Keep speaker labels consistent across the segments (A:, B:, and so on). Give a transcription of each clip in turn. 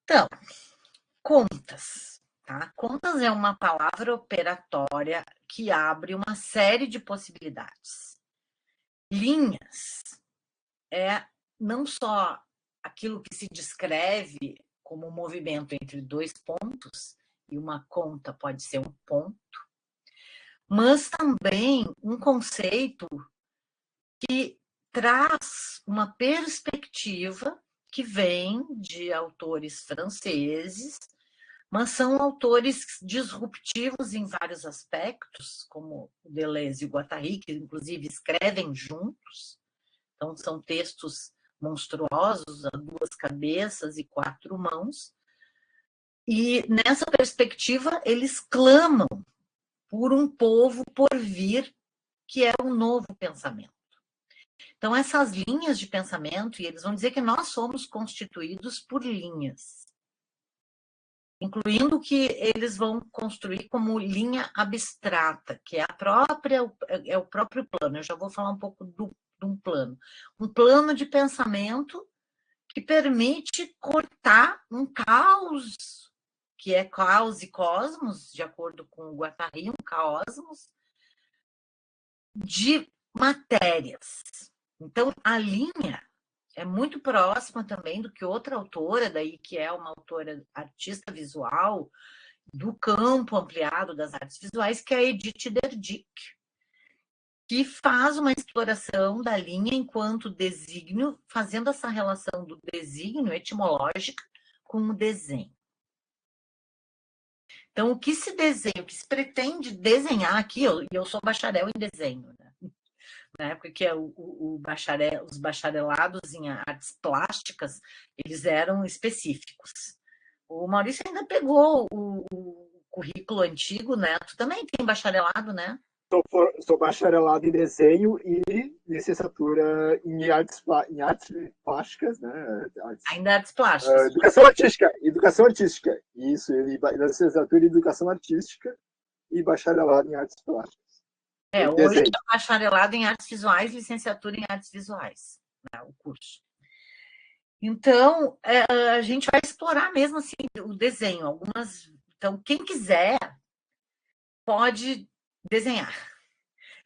A: Então, contas, tá? Contas é uma palavra operatória que abre uma série de possibilidades. Linhas é não só aquilo que se descreve como um movimento entre dois pontos, e uma conta pode ser um ponto, mas também um conceito que traz uma perspectiva que vem de autores franceses, mas são autores disruptivos em vários aspectos, como o Deleuze e o Guattari, que inclusive escrevem juntos. Então, são textos monstruosos, a duas cabeças e quatro mãos. E, nessa perspectiva, eles clamam por um povo por vir, que é um novo pensamento. Então, essas linhas de pensamento, e eles vão dizer que nós somos constituídos por linhas, incluindo o que eles vão construir como linha abstrata, que é o próprio plano. Eu já vou falar um pouco de um plano de pensamento que permite cortar um caos, que é caos e cosmos, de acordo com o Guattari, um caosmos de matérias. Então, a linha é muito próxima também do que outra autora, daí que é uma autora artista visual, do campo ampliado das artes visuais, que é a Edith Derdick, que faz uma exploração da linha enquanto desígnio, fazendo essa relação do desígnio etimológica com o desenho. Então, o que se desenha, o que se pretende desenhar aqui, eu sou bacharel em desenho, né? Porque os bacharelados em artes plásticas, eles eram específicos. O Maurício ainda pegou o currículo antigo, né? Tu também tem bacharelado, né?
B: Sou bacharelado em desenho e licenciatura em artes plásticas, né?
A: Ainda artes plásticas.
B: Educação artística. Isso, licenciatura em educação artística e bacharelado em artes plásticas.
A: Hoje é bacharelado em artes visuais, licenciatura em artes visuais, né, o curso. Então, a gente vai explorar mesmo assim o desenho. Então, quem quiser pode desenhar.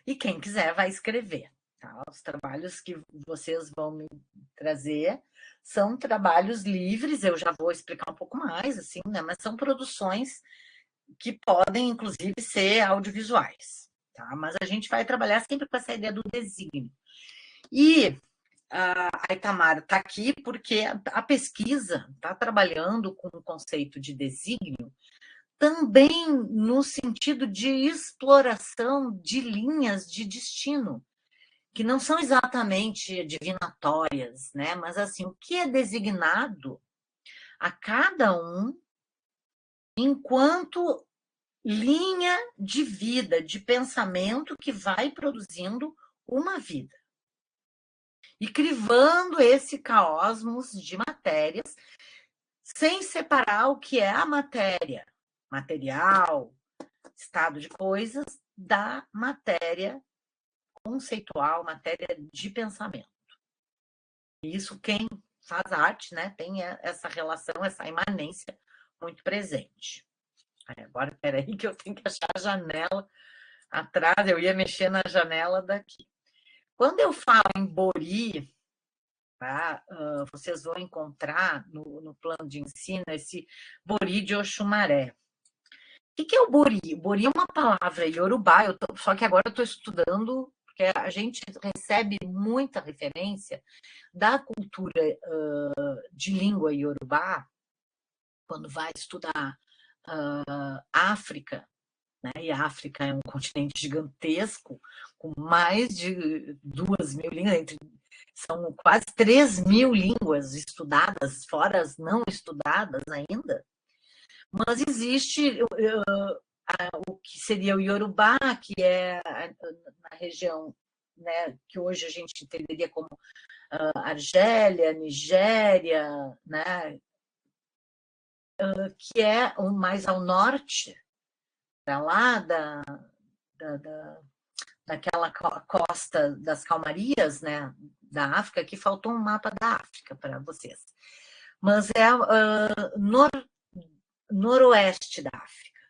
A: E quem quiser vai escrever. Tá? Os trabalhos que vocês vão me trazer são trabalhos livres, eu já vou explicar um pouco mais, assim, né? Mas são produções que podem, inclusive, ser audiovisuais. Tá? Mas a gente vai trabalhar sempre com essa ideia do desígnio. E a Itamar está aqui porque a pesquisa está trabalhando com o conceito de desígnio também no sentido de exploração de linhas de destino, que não são exatamente divinatórias, né? Mas assim, o que é designado a cada um enquanto linha de vida, de pensamento que vai produzindo uma vida. E crivando esse caosmos de matérias, sem separar o que é a matéria, material, estado de coisas, da matéria conceitual, matéria de pensamento. Isso quem faz arte, né, tem essa relação, essa imanência muito presente. Agora, peraí que eu tenho que achar a janela atrás, eu ia mexer na janela daqui. Quando eu falo em Bori, tá, vocês vão encontrar no plano de ensino esse Bori de Oxumaré. O que é o Bori? O Bori é uma palavra iorubá, só que agora eu estou estudando, porque a gente recebe muita referência da cultura de língua iorubá, quando vai estudar África, né? E a África é um continente gigantesco, com mais de 2.000 línguas, são quase 3.000 línguas estudadas, fora as não estudadas ainda. Mas existe o que seria o Iorubá, que é na região, né, que hoje a gente entenderia como Argélia, Nigéria, né, que é o mais ao norte, para lá daquela costa das calmarias, né, da África, que faltou um mapa da África para vocês. mas é noroeste da África.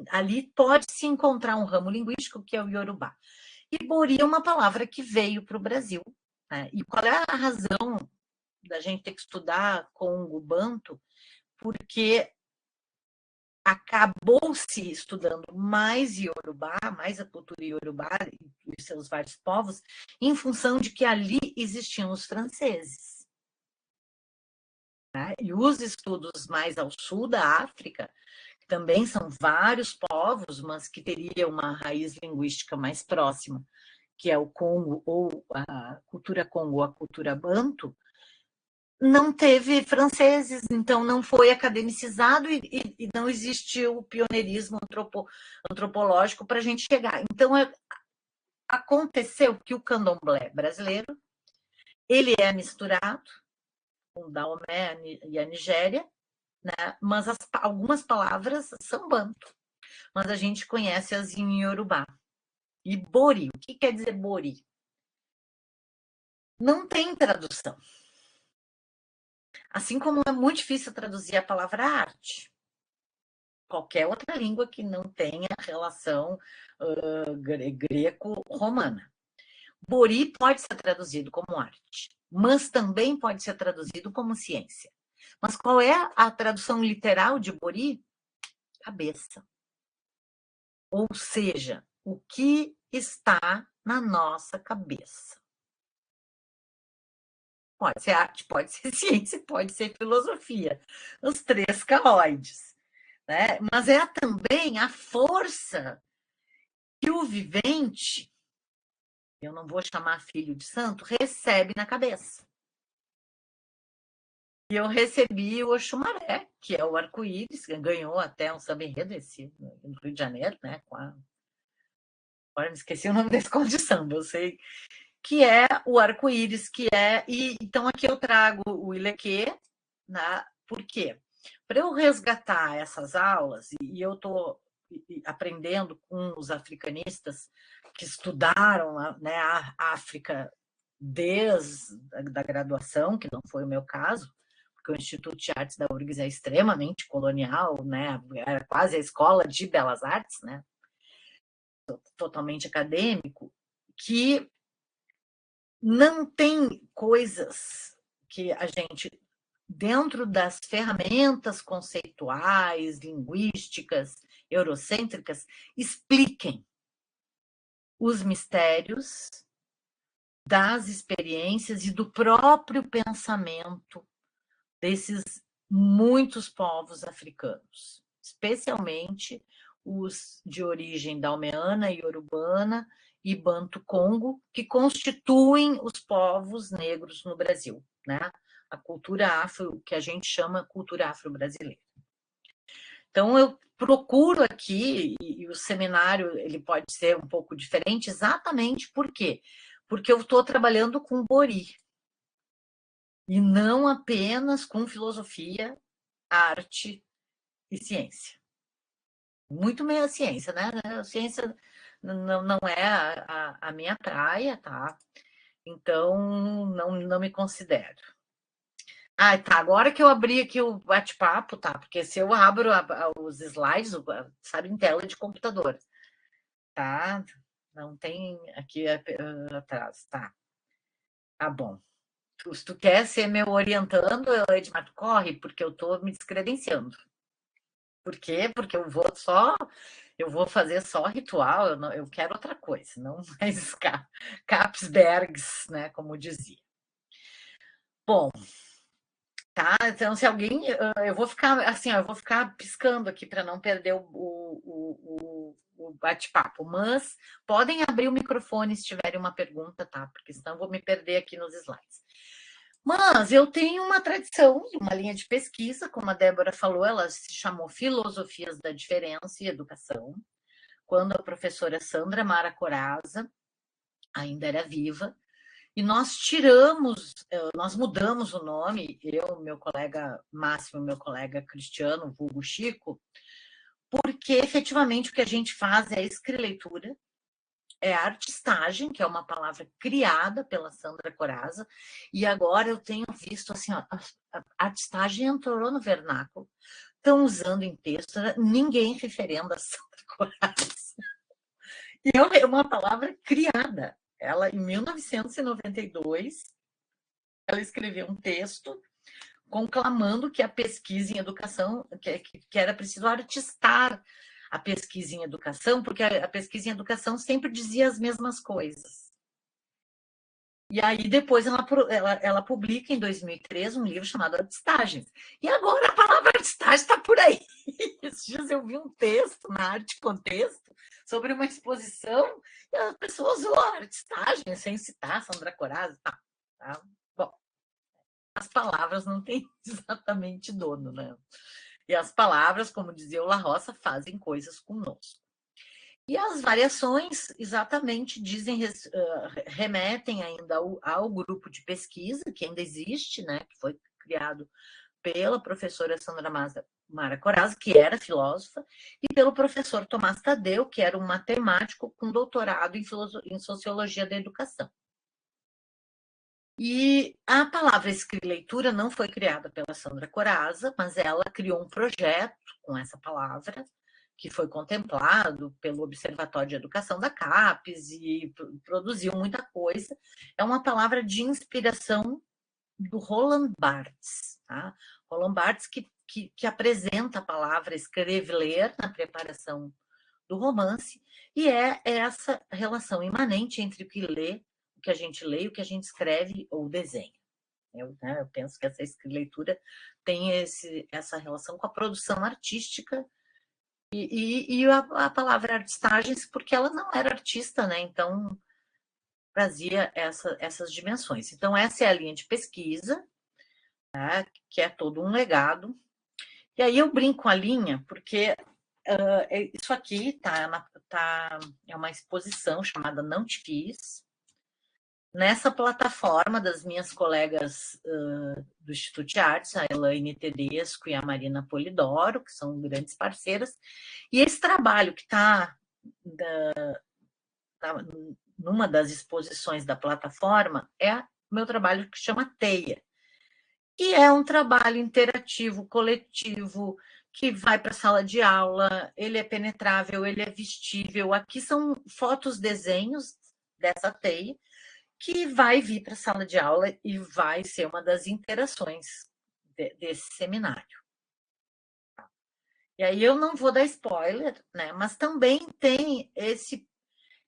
A: Ali pode se encontrar um ramo linguístico que é o Iorubá. E Bori é uma palavra que veio para o Brasil. Né? E qual é a razão da gente ter que estudar Congo Banto? Porque acabou-se estudando mais Iorubá, mais a cultura Iorubá e seus vários povos, em função de que ali existiam os franceses. Né? E os estudos mais ao sul da África, que também são vários povos, mas que teriam uma raiz linguística mais próxima, que é o Congo, ou a cultura Congo, ou a cultura Banto, não teve franceses, então não foi academicizado e não existiu o pioneirismo antropológico para a gente chegar. Então, aconteceu que o candomblé brasileiro ele é misturado com o Daomé e a Nigéria, né? Mas algumas palavras são banto, mas a gente conhece as em Iorubá. E Bori, o que quer dizer Bori? Não tem tradução. Assim como é muito difícil traduzir a palavra arte. Qualquer outra língua que não tenha relação greco-romana. Bori pode ser traduzido como arte, mas também pode ser traduzido como ciência. Mas qual é a tradução literal de Bori? Cabeça. Ou seja, o que está na nossa cabeça. Pode ser arte, pode ser ciência, pode ser filosofia. Os três caloides. Né? Mas é também a força que o vivente, eu não vou chamar filho de santo, recebe na cabeça. E eu recebi o Oxumaré, que é o arco-íris, que ganhou até um samba-enredo no Rio de Janeiro, né? Agora me esqueci o nome da escola de samba, eu sei que é o arco-íris, que é. E então aqui eu trago o Ilequê, né? Por quê? Para eu resgatar essas aulas, e eu estou aprendendo com os africanistas que estudaram, né, a África desde a graduação, que não foi o meu caso, porque o Instituto de Artes da URGS é extremamente colonial, né? Era quase a escola de belas artes, né? Totalmente acadêmico, que não tem coisas que a gente, dentro das ferramentas conceituais, linguísticas, eurocêntricas, expliquem os mistérios das experiências e do próprio pensamento desses muitos povos africanos, especialmente os de origem dalmeana e urubana e banto-congo, que constituem os povos negros no Brasil, né? A cultura afro, que a gente chama cultura afro-brasileira. Então, eu procuro aqui, e o seminário ele pode ser um pouco diferente, exatamente por quê? Porque eu estou trabalhando com Bori, e não apenas com filosofia, arte e ciência. Muito meio a ciência, né? A ciência não é a minha praia, tá? Então, não me considero. Ah, tá. Agora que eu abri aqui o bate-papo, tá? Porque se eu abro os slides, sabe, em tela de computador, tá? Não tem aqui atrás, tá? Tá bom. Se tu quer ser meu orientando, Edmar, corre, porque eu tô me descredenciando. Por quê? Porque eu vou fazer só ritual, eu quero outra coisa, não mais Capsbergs, né, como dizia. Bom, tá? Então, se alguém, eu vou ficar assim, eu vou ficar piscando aqui para não perder o bate-papo, mas podem abrir o microfone se tiverem uma pergunta, tá? Porque senão eu vou me perder aqui nos slides. Mas eu tenho uma tradição, uma linha de pesquisa, como a Débora falou, ela se chamou Filosofias da Diferença e Educação, quando a professora Sandra Mara Corazza ainda era viva, e nós mudamos o nome, eu, meu colega Máximo, meu colega Cristiano, vulgo Chico, porque efetivamente o que a gente faz é escrileitura, é artistagem, que é uma palavra criada pela Sandra Corazza, e agora eu tenho visto assim, ó, a artistagem entrou no vernáculo, estão usando em texto, ninguém referenda a Sandra Corazza. E é uma palavra criada. Ela, em 1992, ela escreveu um texto conclamando que a pesquisa em educação, que era preciso artistar a pesquisa em educação, porque a pesquisa em educação sempre dizia as mesmas coisas. E aí, depois, ela publica, em 2003, um livro chamado Artistagens. E agora a palavra artistagem está por aí. Esses dias eu vi um texto na Arte Contexto sobre uma exposição e a pessoa usou a artistagem, sem citar Sandra Corazza. Tá? Bom, as palavras não têm exatamente dono, né? E as palavras, como dizia o La Roça, fazem coisas conosco. E as variações exatamente remetem ainda ao grupo de pesquisa, que ainda existe, né, que foi criado pela professora Sandra Mara Corazza, que era filósofa, e pelo professor Tomás Tadeu, que era um matemático com doutorado em Sociologia da Educação. E a palavra escrileitura não foi criada pela Sandra Corazza, mas ela criou um projeto com essa palavra, que foi contemplado pelo Observatório de Educação da CAPES e produziu muita coisa. É uma palavra de inspiração do Roland Barthes. Tá? Roland Barthes que apresenta a palavra escrever-ler na preparação do romance, e é essa relação imanente entre o que a gente lê, o que a gente escreve ou desenha. Eu penso que essa escrileitura tem essa relação com a produção artística e a palavra artistagens, porque ela não era artista, né? Então, trazia essas dimensões. Então, essa é a linha de pesquisa, né? Que é todo um legado. E aí eu brinco com a linha, porque isso aqui é uma exposição chamada Não Te Fiz, nessa plataforma das minhas colegas do Instituto de Artes, a Elaine Tedesco e a Marina Polidoro, que são grandes parceiras, e esse trabalho que está numa das exposições da plataforma é o meu trabalho que chama Teia, que é um trabalho interativo, coletivo, que vai para a sala de aula, ele é penetrável, ele é vestível. Aqui são fotos, desenhos dessa teia, que vai vir para a sala de aula e vai ser uma das interações desse seminário. E aí eu não vou dar spoiler, né? Mas também tem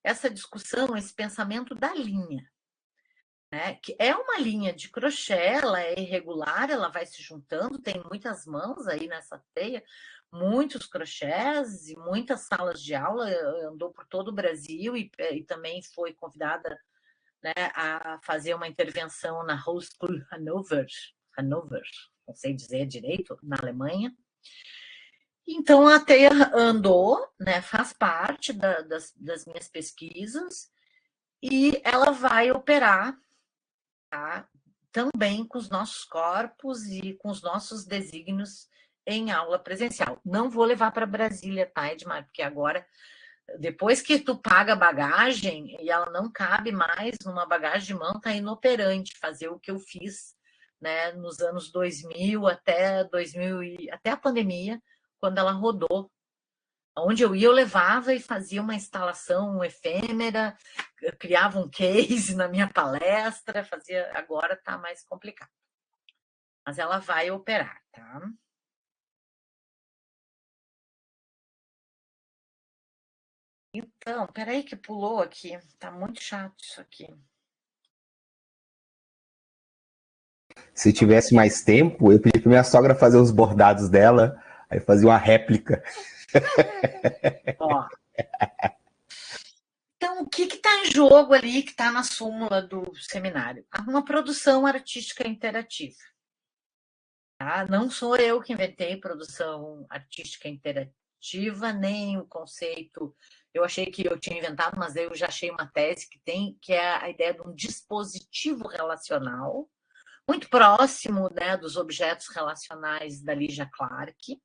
A: essa discussão, esse pensamento da linha, né? Que é uma linha de crochê, ela é irregular, ela vai se juntando, tem muitas mãos aí nessa teia, muitos crochês e muitas salas de aula, andou por todo o Brasil e também foi convidada, né, a fazer uma intervenção na Hochschule Hannover, não sei dizer direito, na Alemanha. Então, a teia andou, né, faz parte das minhas pesquisas e ela vai operar, tá, também com os nossos corpos e com os nossos desígnios em aula presencial. Não vou levar para Brasília, tá, Edmar? Porque agora, depois que tu paga a bagagem e ela não cabe mais numa bagagem de mão, tá inoperante fazer o que eu fiz, né, nos anos 2000 até a pandemia, quando ela rodou. Onde eu ia, eu levava e fazia uma instalação efêmera, criava um case na minha palestra, agora está mais complicado. Mas ela vai operar, tá? Então, peraí que pulou aqui, tá muito chato isso aqui.
C: Se tivesse mais tempo, eu pedi para minha sogra fazer os bordados dela, aí fazia uma réplica.
A: Ó. Então, o que está em jogo ali, que está na súmula do seminário? Uma produção artística interativa. Tá? Não sou eu que inventei produção artística interativa, nem o conceito. Eu achei que eu tinha inventado, mas eu já achei uma tese que é a ideia de um dispositivo relacional, muito próximo, né, dos objetos relacionais da Lygia Clark.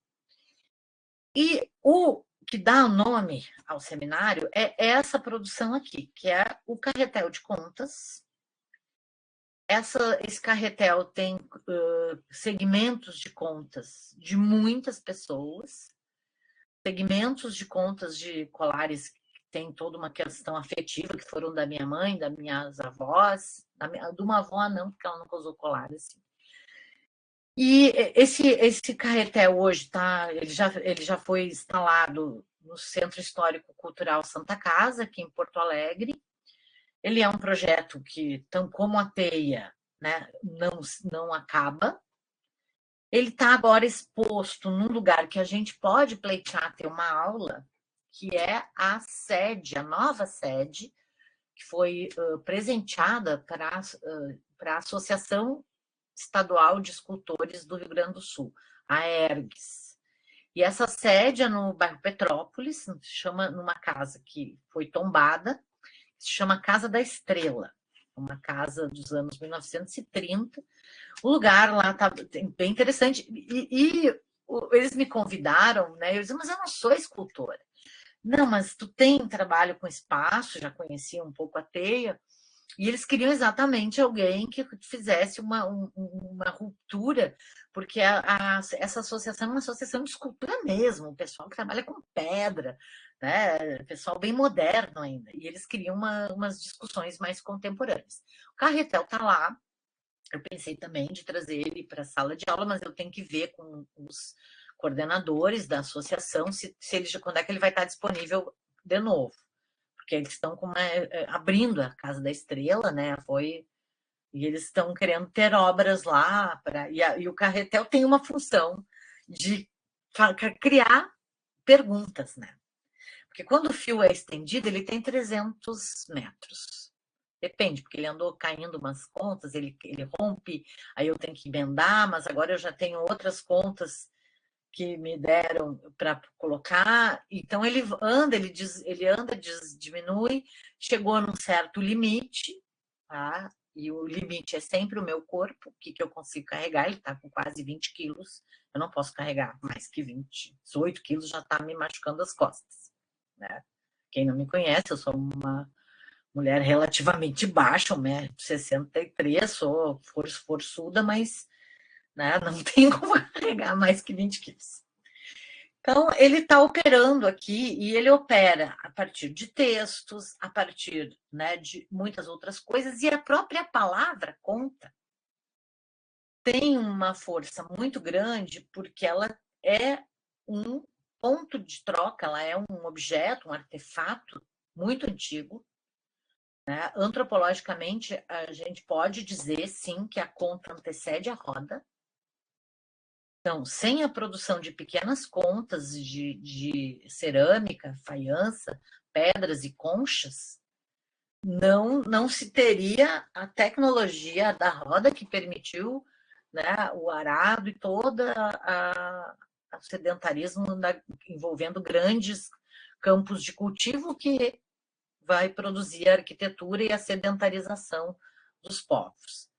A: E o que dá o nome ao seminário é essa produção aqui, que é o Carretel de Contas. Esse carretel tem segmentos de contas de muitas pessoas, segmentos de contas de colares que tem toda uma questão afetiva, que foram da minha mãe, das minhas avós, de uma avó não, porque ela nunca usou colar assim. E esse carretel hoje ele já foi instalado no Centro Histórico Cultural Santa Casa, aqui em Porto Alegre. Ele é um projeto que, tão como a Teia, né, não acaba. Ele está agora exposto num lugar que a gente pode pleitear ter uma aula, que é a sede, a nova sede, que foi presenteada para a Associação Estadual de Escultores do Rio Grande do Sul, a ERGS. E essa sede é no bairro Petrópolis, chama numa casa que foi tombada, se chama Casa da Estrela, uma casa dos anos 1930. O lugar lá está bem interessante. E eles me convidaram, né? Eu disse, mas eu não sou escultora. Não, mas tu tem trabalho com espaço, já conhecia um pouco a Teia, e eles queriam exatamente alguém que fizesse uma ruptura, porque essa associação é uma associação de escultura mesmo, o pessoal que trabalha com pedra, né? Pessoal bem moderno ainda, e eles queriam umas discussões mais contemporâneas. O Carretel está lá, eu pensei também de trazer ele para a sala de aula, mas eu tenho que ver com os coordenadores da associação quando é que ele vai estar disponível de novo, porque eles estão abrindo a Casa da Estrela, né? E eles estão querendo ter obras lá, e o Carretel tem uma função de criar perguntas, né? Porque quando o fio é estendido, ele tem 300 metros. Depende, porque ele andou caindo umas contas, ele rompe, aí eu tenho que emendar, mas agora eu já tenho outras contas que me deram para colocar. Então ele diminui, chegou num certo limite, tá? E o limite é sempre o meu corpo, o que eu consigo carregar, ele está com quase 20 quilos, eu não posso carregar mais que 20, 18 quilos já está me machucando as costas, né? Quem não me conhece, eu sou uma mulher relativamente baixa, 1,63 m, sou forçuda, mas, né, não tenho como carregar mais que 20 quilos. Então, ele está operando aqui, e ele opera a partir de textos, a partir, né, de muitas outras coisas, e a própria palavra conta tem uma força muito grande, porque ela é um ponto de troca, ela é um objeto, um artefato muito antigo, né? Antropologicamente, a gente pode dizer, sim, que a conta antecede a roda. Então, sem a produção de pequenas contas de cerâmica, faiança, pedras e conchas, não se teria a tecnologia da roda que permitiu, né, o arado e todo o sedentarismo envolvendo grandes campos de cultivo que vai produzir a arquitetura e a sedentarização dos povos.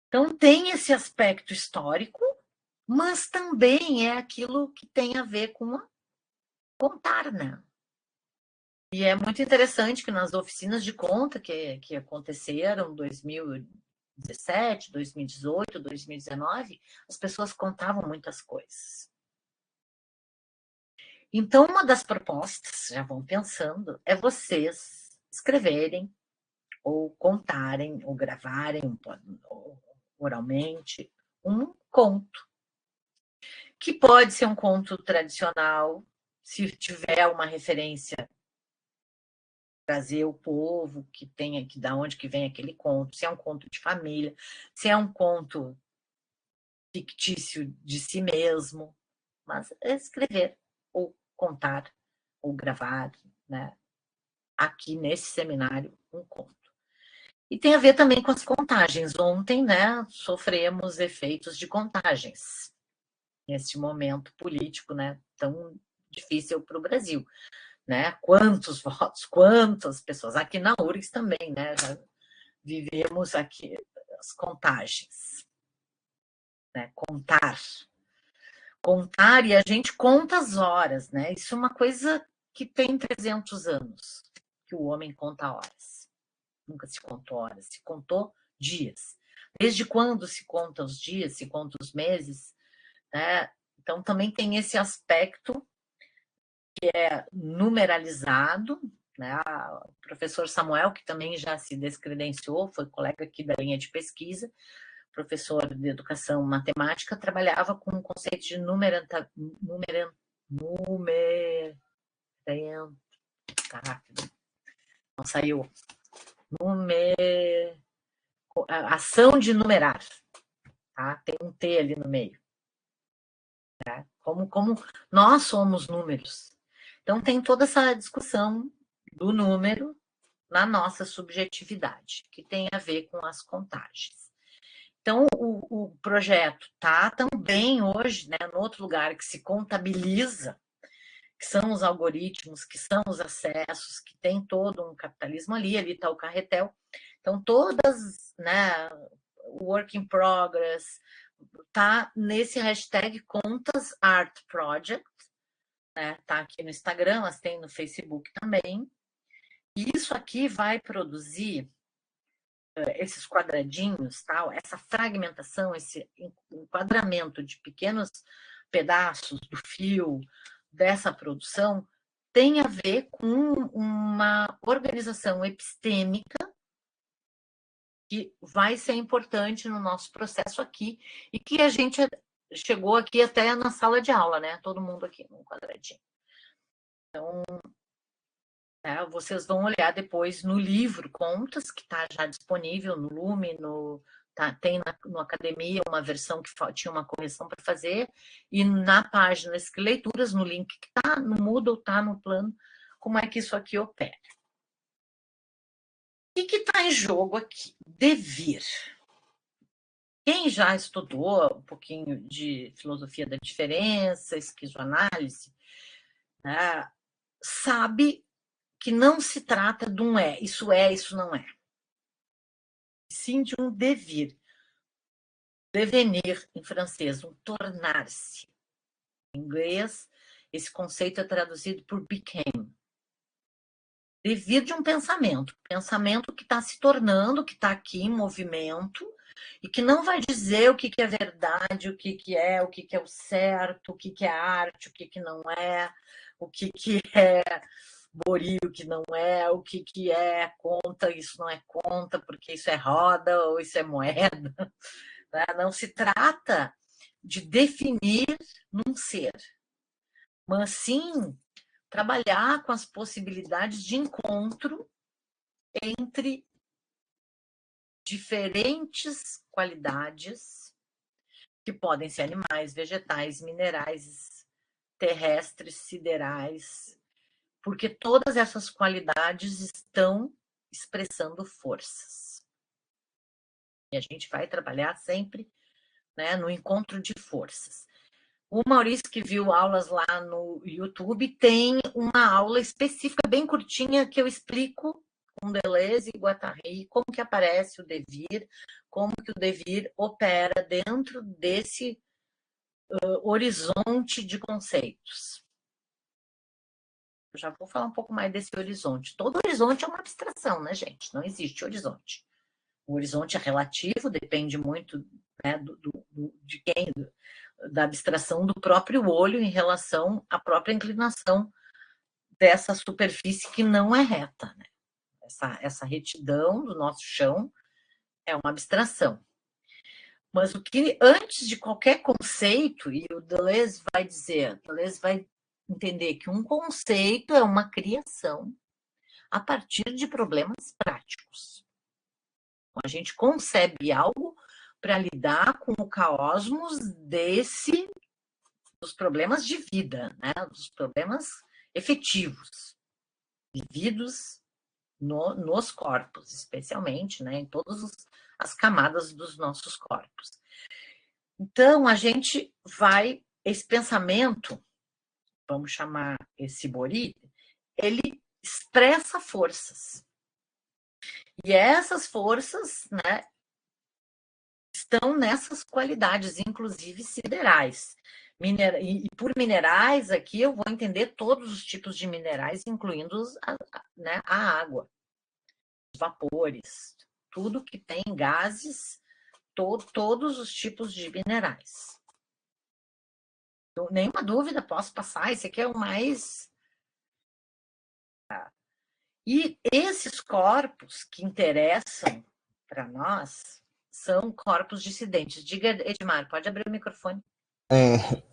A: Então, tem esse aspecto histórico, mas também é aquilo que tem a ver com contar, né? E é muito interessante que nas oficinas de conta que aconteceram em 2017, 2018, 2019, as pessoas contavam muitas coisas. Então, uma das propostas, já vão pensando, é vocês escreverem ou contarem, ou gravarem oralmente um conto, que pode ser um conto tradicional, se tiver uma referência, trazer o povo que tem aqui, da onde que vem aquele conto, se é um conto de família, se é um conto fictício de si mesmo, mas escrever, ou contar, ou gravar, né? Aqui nesse seminário, um conto. E tem a ver também com as contagens. Ontem, né, sofremos efeitos de contagens neste momento político, né, tão difícil para o Brasil, né? Quantos votos, quantas pessoas. Aqui na URGS também, né, já vivemos aqui as contagens, né? contar, e a gente conta as horas, né? Isso é uma coisa que tem 300 anos, que o homem conta horas. Nunca se contou horas, se contou dias. Desde quando se conta os dias, se conta os meses, né? Então, também tem esse aspecto que é numeralizado, né? O professor Samuel, que também já se descredenciou, foi colega aqui da linha de pesquisa, professor de educação matemática, trabalhava com o conceito de não saiu. Ação de numerar. Tá? Tem um T ali no meio. Tá? Como nós somos números. Então, tem toda essa discussão do número na nossa subjetividade, que tem a ver com as contagens. Então, o projeto está também hoje, né, no outro lugar que se contabiliza, que são os algoritmos, que são os acessos, que tem todo um capitalismo ali está o carretel. Então, todas, né, work in progress, tá nesse hashtag Contas Art Project, né, tá aqui no Instagram, mas tem no Facebook também. E isso aqui vai produzir esses quadradinhos, tal, essa fragmentação, esse enquadramento de pequenos pedaços do fio dessa produção tem a ver com uma organização epistêmica que vai ser importante no nosso processo aqui e que a gente chegou aqui até na sala de aula, né? Todo mundo aqui num quadradinho. Então, vocês vão olhar depois no livro Contas, que está já disponível no Lume, tem no Academia uma versão que tinha uma correção para fazer, e na página Leituras, no link que está no Moodle, está no plano, como é que isso aqui opera. O que está em jogo aqui? Devir. Quem já estudou um pouquinho de filosofia da diferença, esquizoanálise, né, sabe que não se trata de um isso não é. Sim de um devir. Devenir, em francês, um tornar-se. Em inglês, esse conceito é traduzido por became. Devir de um pensamento que está se tornando, que está aqui em movimento, e que não vai dizer o que é verdade, o que é o certo, o que é arte, o que não é, o que é Bori, o que não é, o que é conta, isso não é conta, porque isso é roda ou isso é moeda. Não se trata de definir num ser, mas sim trabalhar com as possibilidades de encontro entre diferentes qualidades, que podem ser animais, vegetais, minerais, terrestres, siderais, porque todas essas qualidades estão expressando forças. E a gente vai trabalhar sempre, né, no encontro de forças. O Maurício, que viu aulas lá no YouTube, tem uma aula específica, bem curtinha, que eu explico com Deleuze e Guattari como que aparece o devir, como que o devir opera dentro desse horizonte de conceitos. Eu já vou falar um pouco mais desse horizonte. Todo horizonte é uma abstração, né, gente? Não existe horizonte. O horizonte é relativo, depende muito, né, de quem, da abstração do próprio olho em relação à própria inclinação dessa superfície que não é reta, né? Essa retidão do nosso chão é uma abstração. Mas o que, antes de qualquer conceito, e o Deleuze vai entender que um conceito é uma criação a partir de problemas práticos. Então, a gente concebe algo para lidar com o cosmos dos problemas de vida, né? Dos problemas efetivos, vividos nos corpos, especialmente, né? Em todas as camadas dos nossos corpos. Então, a gente esse pensamento, vamos chamar esse Bori, ele expressa forças. E essas forças, né, estão nessas qualidades, inclusive siderais. E por minerais, aqui eu vou entender todos os tipos de minerais, incluindo né, a água, os vapores, tudo que tem gases, todos os tipos de minerais. Então, nenhuma dúvida, posso passar, esse aqui é o mais... E esses corpos que interessam para nós são corpos dissidentes. Diga, Edmar, pode abrir o microfone.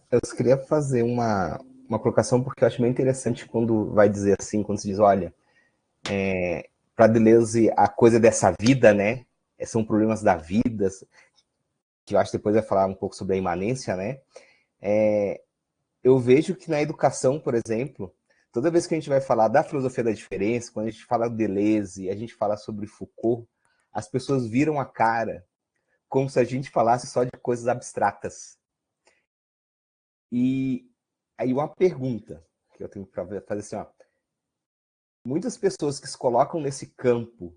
C: Eu queria fazer uma colocação, porque eu acho bem interessante quando vai dizer assim, quando se diz, olha, para Deleuze, a coisa dessa vida, né, são problemas da vida, que eu acho que depois vai falar um pouco sobre a imanência, né, eu vejo que na educação, por exemplo, toda vez que a gente vai falar da filosofia da diferença, quando a gente fala do Deleuze, a gente fala sobre Foucault, as pessoas viram a cara como se a gente falasse só de coisas abstratas. E aí uma pergunta que eu tenho para fazer assim, ó. Muitas pessoas que se colocam nesse campo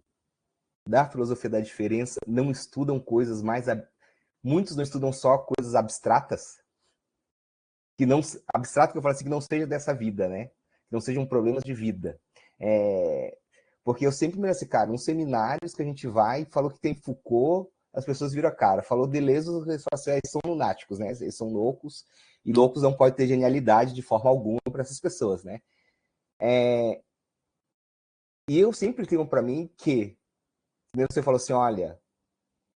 C: da filosofia da diferença não estudam coisas mais... Muitos não estudam só coisas abstratas, que não... Abstrato que eu falo assim, que não seja dessa vida, né? Que não sejam problemas de vida. Porque eu sempre me assim, cara, uns seminários que a gente vai, falou que tem Foucault, as pessoas viram a cara. Falou Deleuze, eles falam assim, eles são lunáticos, né? Eles são loucos, e loucos não podem ter genialidade de forma alguma para essas pessoas, né? E eu sempre tenho para mim que, você falou assim, olha,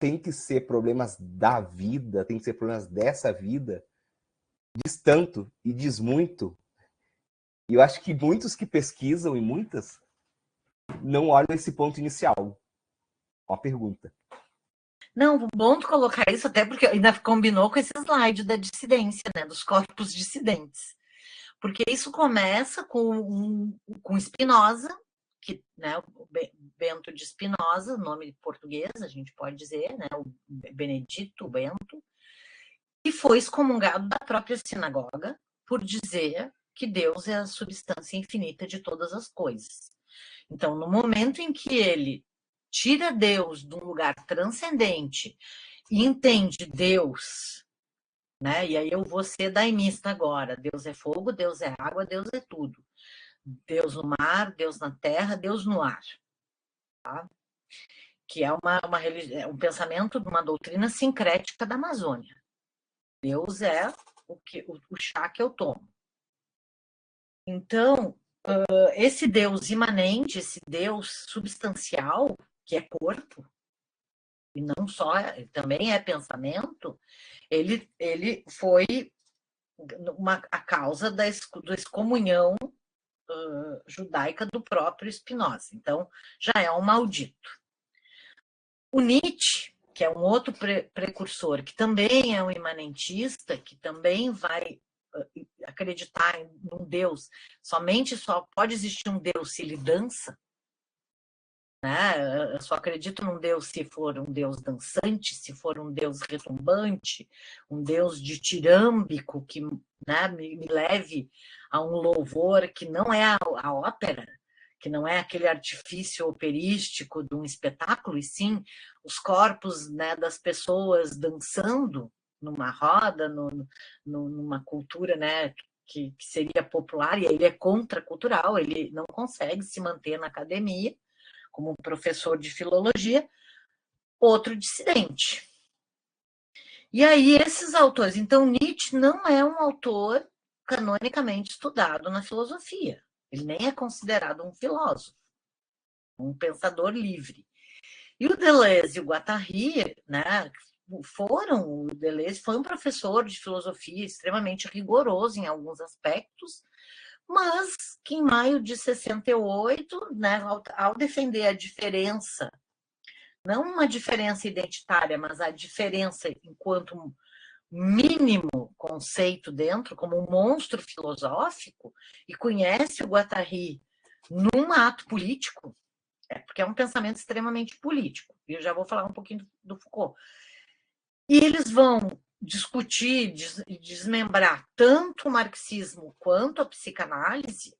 C: tem que ser problemas da vida, tem que ser problemas dessa vida, diz tanto e diz muito. E eu acho que muitos que pesquisam, e muitas, não olham esse ponto inicial. Uma pergunta.
A: Não, bom tu colocar isso, até porque ainda combinou com esse slide da dissidência, né, dos corpos dissidentes. Porque isso começa com Spinoza, que, né, o Bento de Spinoza, nome português, a gente pode dizer, né, o Benedito Bento, que foi excomungado da própria sinagoga por dizer que Deus é a substância infinita de todas as coisas. Então, no momento em que ele tira Deus de um lugar transcendente e entende Deus, né? E aí eu vou ser daimista agora. Deus é fogo, Deus é água, Deus é tudo. Deus no mar, Deus na terra, Deus no ar. Tá? Que é um pensamento de uma doutrina sincrética da Amazônia. Deus é o chá que eu tomo. Então, esse Deus imanente, esse Deus substancial, que é corpo, e não só, também é pensamento, ele foi a causa da excomunhão judaica do próprio Spinoza. Então, já é um maldito. O Nietzsche, que é um outro precursor, que também é um imanentista, que também vai acreditar em um Deus, somente só pode existir um Deus se ele dança, né? Eu só acredito num Deus se for um Deus dançante, se for um Deus retumbante, um Deus ditirâmbico que, né, me leve a um louvor que não é a ópera, que não é aquele artifício operístico de um espetáculo, e sim os corpos, né, das pessoas dançando numa roda, numa cultura, né, que seria popular, e ele é contracultural, ele não consegue se manter na academia como professor de filologia, outro dissidente. E aí esses autores, então Nietzsche não é um autor canonicamente estudado na filosofia, ele nem é considerado um filósofo, um pensador livre. E o Deleuze e o Guattari, né, o Deleuze foi um professor de filosofia extremamente rigoroso em alguns aspectos, mas que em maio de 68, né, ao defender a diferença, não uma diferença identitária, mas a diferença enquanto mínimo conceito dentro, como um monstro filosófico, e conhece o Guattari num ato político, porque é um pensamento extremamente político, e eu já vou falar um pouquinho do Foucault. E eles vão discutir e desmembrar tanto o marxismo quanto a psicanálise.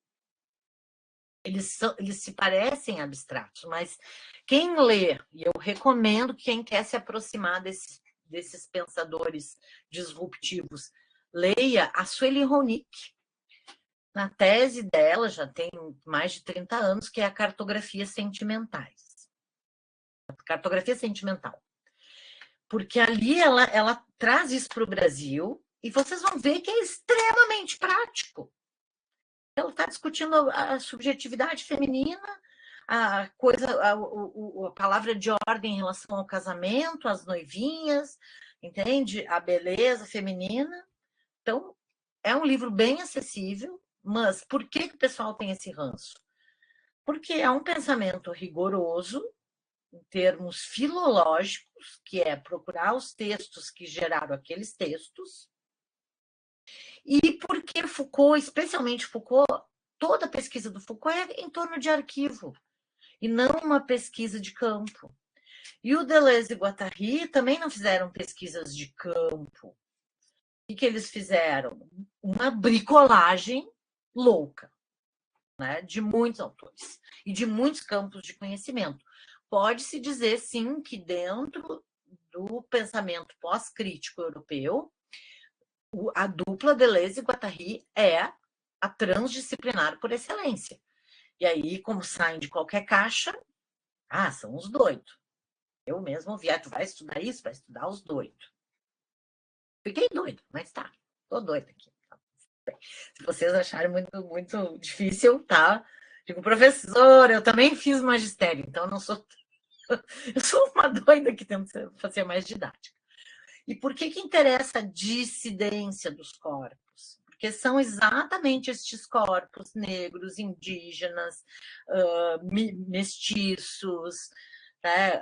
A: Eles se parecem abstratos, mas quem lê, e eu recomendo quem quer se aproximar desses pensadores disruptivos leia a Sueli Ronick, na tese dela, já tem mais de 30 anos, que é a cartografia sentimentais. Cartografia sentimental. Porque ali ela traz isso para o Brasil e vocês vão ver que é extremamente prático. Ela está discutindo a subjetividade feminina, a palavra de ordem em relação ao casamento, as noivinhas, entende? A beleza feminina. Então, é um livro bem acessível, mas por que o pessoal tem esse ranço? Porque é um pensamento rigoroso, em termos filológicos, que é procurar os textos que geraram aqueles textos, e porque Foucault, especialmente Foucault, toda a pesquisa do Foucault é em torno de arquivo, e não uma pesquisa de campo. E o Deleuze e Guattari também não fizeram pesquisas de campo. O que eles fizeram? Uma bricolagem louca, né, de muitos autores e de muitos campos de conhecimento. Pode-se dizer, sim, que dentro do pensamento pós-crítico europeu, a dupla Deleuze e Guattari é a transdisciplinar por excelência. E aí, como saem de qualquer caixa, são os doidos. Eu mesmo ouvi, tu vai estudar isso? Vai estudar os doidos. Fiquei doido, mas tá, tô doida aqui. Se vocês acharem muito, muito difícil, tá? Digo, professor, eu também fiz magistério, então eu não sou... Eu sou uma doida que tenta fazer mais didática. E por que interessa a dissidência dos corpos? Porque são exatamente estes corpos negros, indígenas, mestiços, né?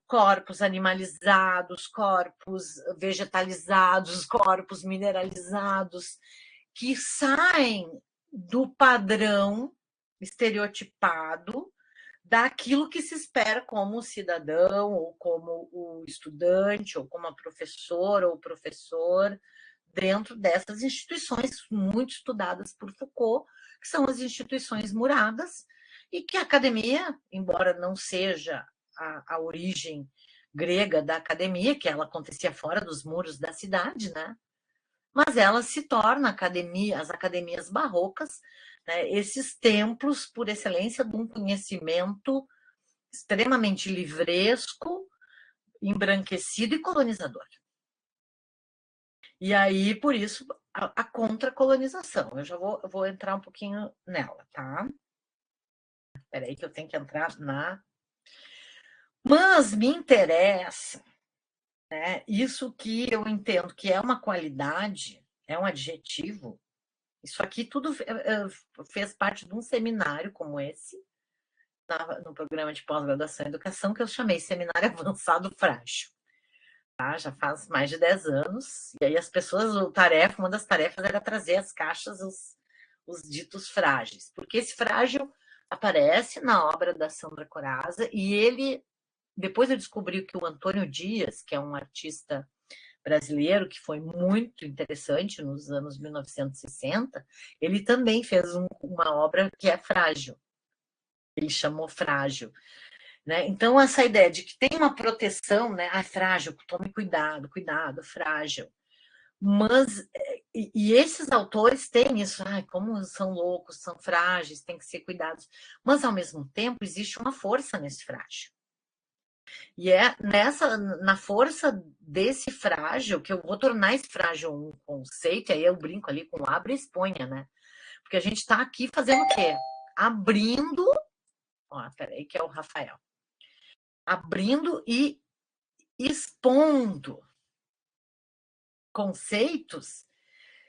A: Corpos animalizados, corpos vegetalizados, corpos mineralizados, que saem do padrão estereotipado daquilo que se espera como o cidadão, ou como o estudante, ou como a professora ou professor, dentro dessas instituições muito estudadas por Foucault, que são as instituições muradas, e que a academia, embora não seja a origem grega da academia, que ela acontecia fora dos muros da cidade, né? Mas ela se torna academia, as academias barrocas, né, esses templos por excelência de um conhecimento extremamente livresco, embranquecido e colonizador. E aí, por isso, a contracolonização. Eu já vou entrar um pouquinho nela, tá? Espera aí que eu tenho que entrar na... Mas me interessa, né, isso que eu entendo que é uma qualidade, é um adjetivo. Isso aqui tudo fez parte de um seminário como esse, no programa de pós-graduação em educação, que eu chamei Seminário Avançado Frágil. Tá? Já faz mais de 10 anos. E aí as pessoas, uma das tarefas era trazer as caixas, os ditos frágeis. Porque esse frágil aparece na obra da Sandra Corazza, e ele, depois eu descobri que o Antônio Dias, que é um artista brasileiro, que foi muito interessante nos anos 1960, ele também fez uma obra que é frágil. Ele chamou Frágil. Né? Então, essa ideia de que tem uma proteção, né? Frágil, tome cuidado, cuidado, frágil. Mas, e esses autores têm isso, como são loucos, são frágeis, tem que ser cuidados. Mas, ao mesmo tempo, existe uma força nesse frágil. E é na força desse frágil que eu vou tornar esse frágil um conceito, e aí eu brinco ali com abre e exponha, né? Porque a gente está aqui fazendo o quê? Abrindo... peraí, que é o Rafael. Abrindo e expondo conceitos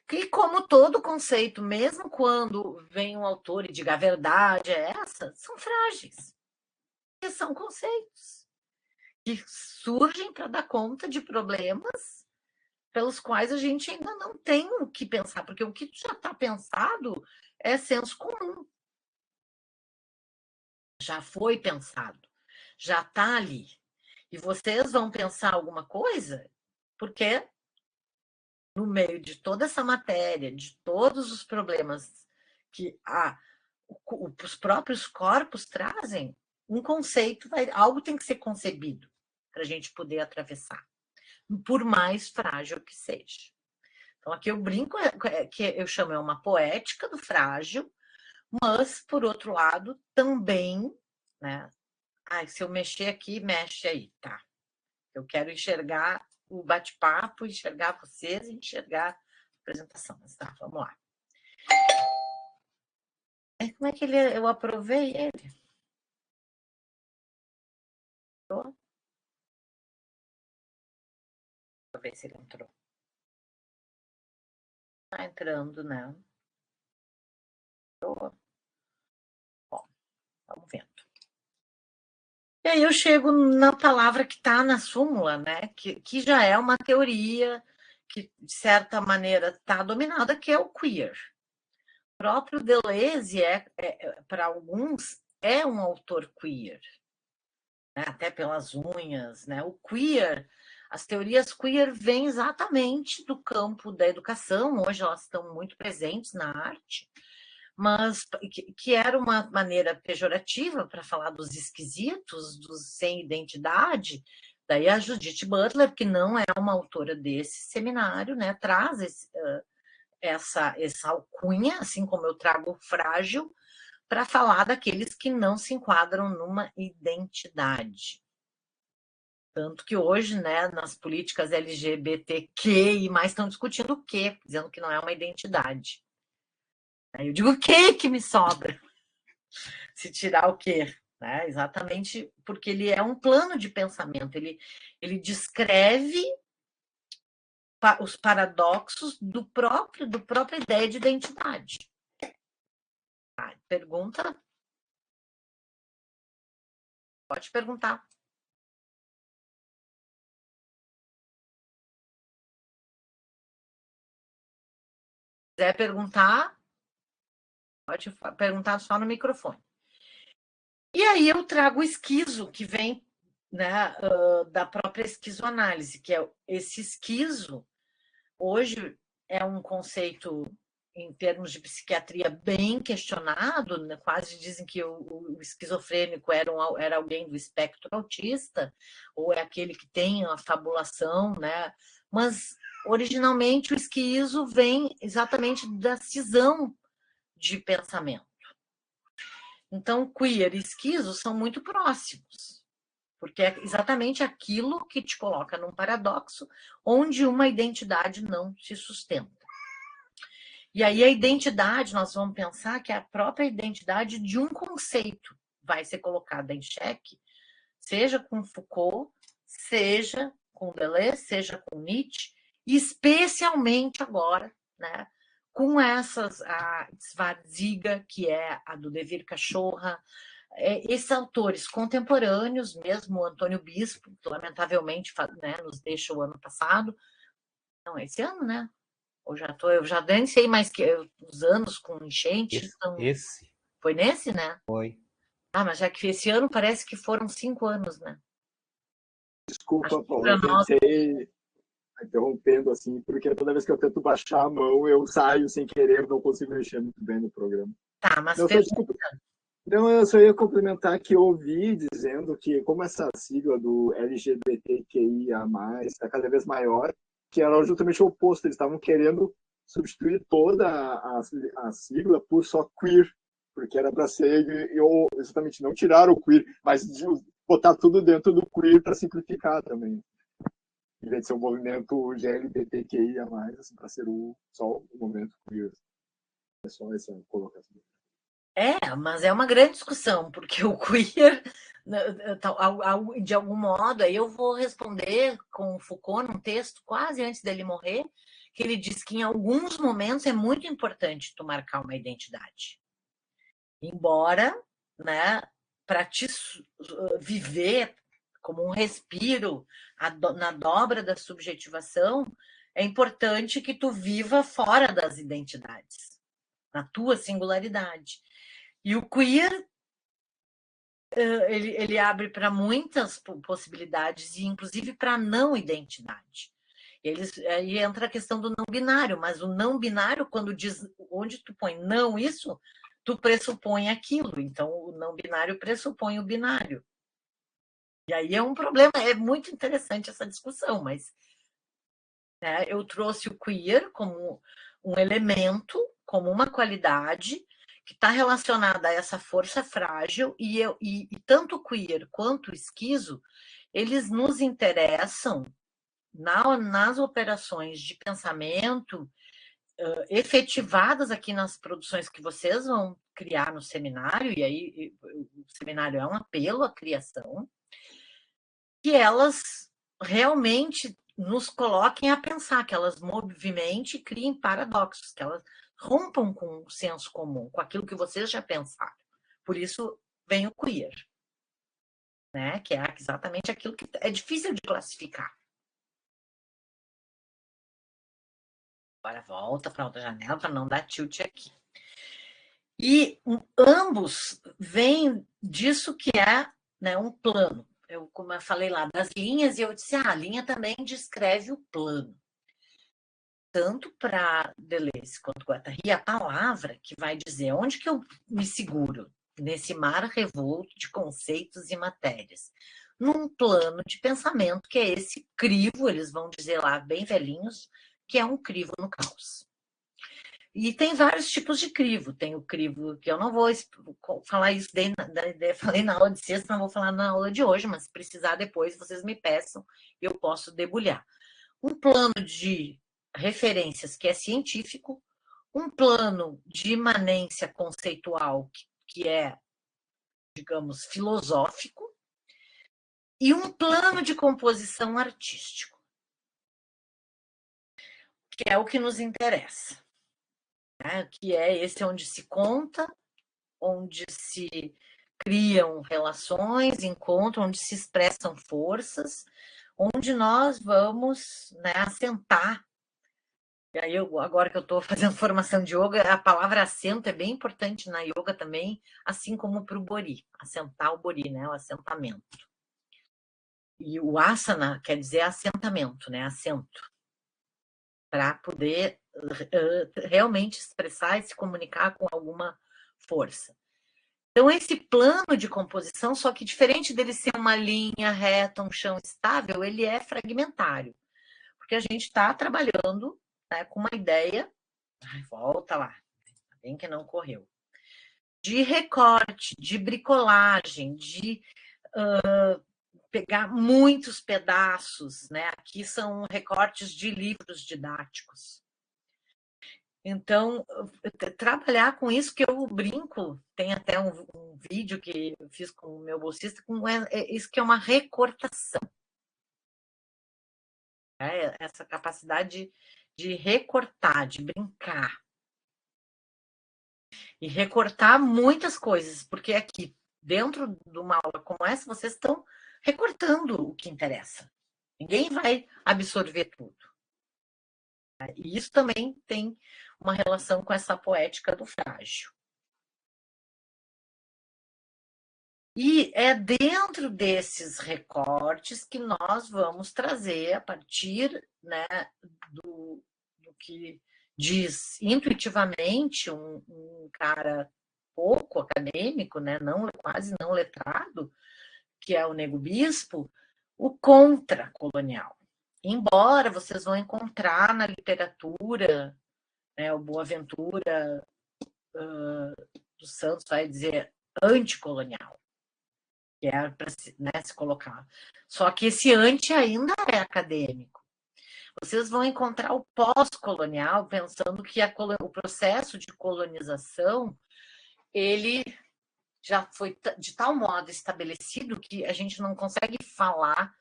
A: que, como todo conceito, mesmo quando vem um autor e diga a verdade é essa, são frágeis. E são conceitos que surgem para dar conta de problemas pelos quais a gente ainda não tem o que pensar, porque o que já está pensado é senso comum. Já foi pensado, já está ali. E vocês vão pensar alguma coisa, porque no meio de toda essa matéria, de todos os problemas que os próprios corpos trazem, um conceito, algo tem que ser concebido para a gente poder atravessar, por mais frágil que seja. Então, aqui eu brinco, que eu chamo uma poética do frágil, mas, por outro lado, também, né? Se eu mexer aqui, mexe aí, tá? Eu quero enxergar o bate-papo, enxergar vocês, enxergar a apresentação. Mas tá, vamos lá. Como é que eu aprovei ele? Deixa eu ver se ele entrou. Tá entrando, né? Bom, vamos vendo. E aí eu chego na palavra que está na súmula, né? Que já é uma teoria que, de certa maneira, está dominada, que é o queer. O próprio Deleuze, para alguns, é um autor queer, né? Até pelas unhas, né? O queer, as teorias queer vêm exatamente do campo da educação, hoje elas estão muito presentes na arte, mas que era uma maneira pejorativa para falar dos esquisitos, dos sem identidade. Daí a Judith Butler, que não é uma autora desse seminário, né, traz essa alcunha, assim como eu trago o frágil, para falar daqueles que não se enquadram numa identidade. Tanto que hoje, né, nas políticas LGBTQI+, estão discutindo o quê? Dizendo que não é uma identidade. Aí eu digo, o que me sobra? Se tirar o quê? Né? Exatamente porque ele é um plano de pensamento, ele descreve os paradoxos da própria ideia de identidade. Pergunta? Pode perguntar. Se quiser perguntar, pode perguntar só no microfone. E aí eu trago o esquizo, que vem, né, da própria esquizoanálise, que é esse esquizo, hoje é um conceito, em termos de psiquiatria, bem questionado, né? Quase dizem que o esquizofrênico era alguém do espectro autista, ou é aquele que tem a fabulação, né? Mas, originalmente, o esquizo vem exatamente da cisão de pensamento. Então, queer e esquizo são muito próximos, porque é exatamente aquilo que te coloca num paradoxo onde uma identidade não se sustenta. E aí a identidade, nós vamos pensar que é a própria identidade de um conceito vai ser colocada em xeque, seja com Foucault, seja com Deleuze, seja com Nietzsche, e especialmente agora, né, com a Svarziga, que é a do Devir Cachorra, esses autores contemporâneos, mesmo o Antônio Bispo, que lamentavelmente, né, nos deixa o ano passado, não, esse ano, né? Eu já nem sei mais que os anos com enchente.
C: Esse.
A: Foi nesse, né?
C: Foi.
A: Mas já que esse ano parece que foram 5 anos, né?
B: Desculpa, Paulo, eu tentei interrompendo assim, porque toda vez que eu tento baixar a mão, eu saio sem querer, não consigo mexer muito bem no programa.
A: Tá, mas
B: desculpa. Então, eu só ia complementar que eu ouvi dizendo que, como essa sigla do LGBTQIA+, está cada vez maior, que era justamente o oposto, eles estavam querendo substituir toda a sigla por só queer, porque era para ser, exatamente, não tirar o queer, mas botar tudo dentro do queer para simplificar também. Em vez de ser um movimento LGBTQIA+, assim, para ser só o movimento queer. É só essa colocação.
A: Mas é uma grande discussão, porque o queer, de algum modo, aí eu vou responder com o Foucault num texto quase antes dele morrer, que ele diz que em alguns momentos é muito importante tu marcar uma identidade. Embora, né, para te viver como um respiro na dobra da subjetivação, é importante que tu viva fora das identidades, na tua singularidade. E o queer, ele abre para muitas possibilidades, e inclusive para não identidade. Aí entra a questão do não binário, mas o não binário, quando diz onde tu põe não isso, tu pressupõe aquilo. Então, o não binário pressupõe o binário. E aí é um problema, é muito interessante essa discussão, mas né? Eu trouxe o queer como um elemento, como uma qualidade que está relacionada a essa força frágil, e tanto o queer quanto o esquizo, eles nos interessam nas operações de pensamento efetivadas aqui nas produções que vocês vão criar no seminário, e aí o seminário é um apelo à criação, que elas realmente nos coloquem a pensar, que elas movimentem e criem paradoxos, que elas rompam com o senso comum, com aquilo que vocês já pensaram. Por isso vem o queer, né? Que é exatamente aquilo que é difícil de classificar. Agora volta para outra janela para não dar tilt aqui. E ambos vêm disso que é, né, um plano. Como eu falei lá das linhas, e eu disse, a linha também descreve o plano. Tanto para Deleuze quanto Guattari, a palavra que vai dizer onde que eu me seguro nesse mar revolto de conceitos e matérias. Num plano de pensamento que é esse crivo, eles vão dizer lá, bem velhinhos, que é um crivo no caos. E tem vários tipos de crivo. Tem o crivo, que eu não vou falar isso, falei na aula de sexta, não vou falar na aula de hoje, mas se precisar depois, vocês me peçam, eu posso debulhar. Um plano de referências que é científico, um plano de imanência conceitual que é, digamos, filosófico, e um plano de composição artístico, que é o que nos interessa, né? Que é esse onde se conta, onde se criam relações, encontros, onde se expressam forças, onde nós vamos, né, assentar. E aí, agora que eu estou fazendo formação de yoga, a palavra assento é bem importante na yoga também, assim como para o bori, assentar o bori, né, o assentamento. E o asana quer dizer assentamento, né, assento, para poder realmente expressar e se comunicar com alguma força. Então, esse plano de composição, só que diferente dele ser uma linha reta, um chão estável, ele é fragmentário. Porque a gente está trabalhando, né, com uma ideia. Ai, volta lá, bem que não correu. De recorte, de bricolagem, de pegar muitos pedaços, né? Aqui são recortes de livros didáticos. Então, trabalhar com isso, que eu brinco, tem até um vídeo que eu fiz com o meu bolsista, isso que é uma recortação. Essa capacidade de recortar, de brincar. E recortar muitas coisas, porque aqui, dentro de uma aula como essa, vocês estão recortando o que interessa. Ninguém vai absorver tudo. E isso também tem uma relação com essa poética do frágil. E é dentro desses recortes que nós vamos trazer, a partir, né, do que diz intuitivamente um cara pouco acadêmico, né, quase não letrado, que é o Nego Bispo, o contra-colonial. Embora vocês vão encontrar na literatura, né, o Boaventura dos Santos vai dizer anticolonial, que é para se colocar. Só que esse anti ainda é acadêmico. Vocês vão encontrar o pós-colonial pensando que o processo de colonização ele já foi de tal modo estabelecido que a gente não consegue falar,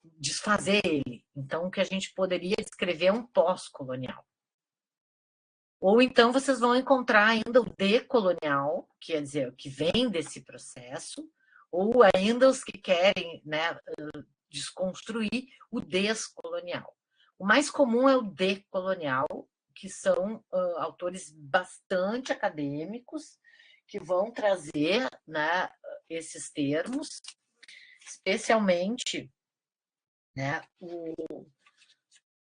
A: desfazer ele. Então, o que a gente poderia descrever é um pós-colonial. Ou então vocês vão encontrar ainda o decolonial, quer dizer, o que vem desse processo, ou ainda os que querem, né, desconstruir o descolonial. O mais comum é o decolonial, que são autores bastante acadêmicos, que vão trazer, né, esses termos, especialmente, né, o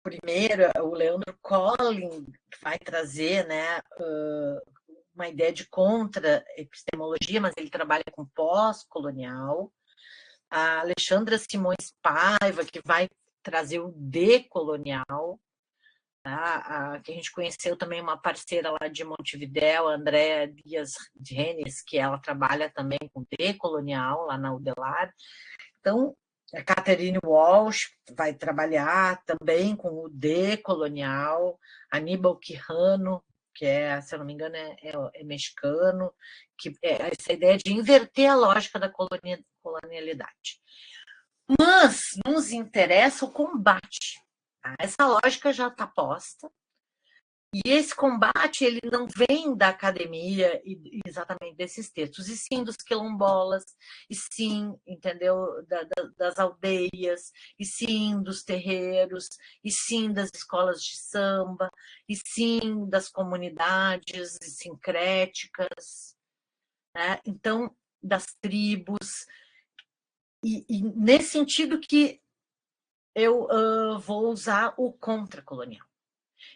A: primeiro, o Leandro Collin vai trazer, né, uma ideia de contra-epistemologia, mas ele trabalha com pós-colonial. A Alexandra Simões Paiva, que vai trazer o decolonial, tá? Que a gente conheceu também uma parceira lá de Montevidéu, a Andréa Dias Renes, que ela trabalha também com decolonial lá na UDELAR. Então, a Catherine Walsh vai trabalhar também com o decolonial, Aníbal Quijano, que é, se eu não me engano, é mexicano, que é essa ideia de inverter a lógica da colonialidade. Mas nos interessa o combate. Tá? Essa lógica já está posta. E esse combate ele não vem da academia e exatamente desses textos, e sim dos quilombolas, e sim, entendeu, das aldeias, e sim dos terreiros, e sim das escolas de samba, e sim das comunidades sincréticas, né? Então, das tribos. E nesse sentido que eu vou usar o contracolonial.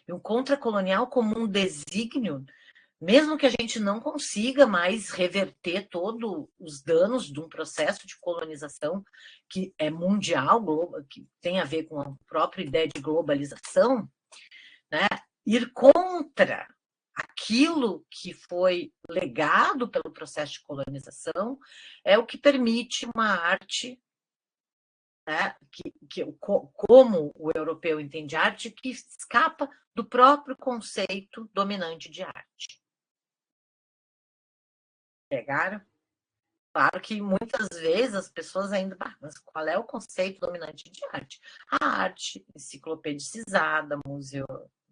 A: E o contracolonial como um desígnio, mesmo que a gente não consiga mais reverter todos os danos de um processo de colonização que é mundial, que tem a ver com a própria ideia de globalização, né? Ir contra aquilo que foi legado pelo processo de colonização é o que permite uma arte, né, como o europeu entende arte, que escapa do próprio conceito dominante de arte. Pegaram? Claro que muitas vezes as pessoas ainda... Mas qual é o conceito dominante de arte? A arte enciclopedicizada,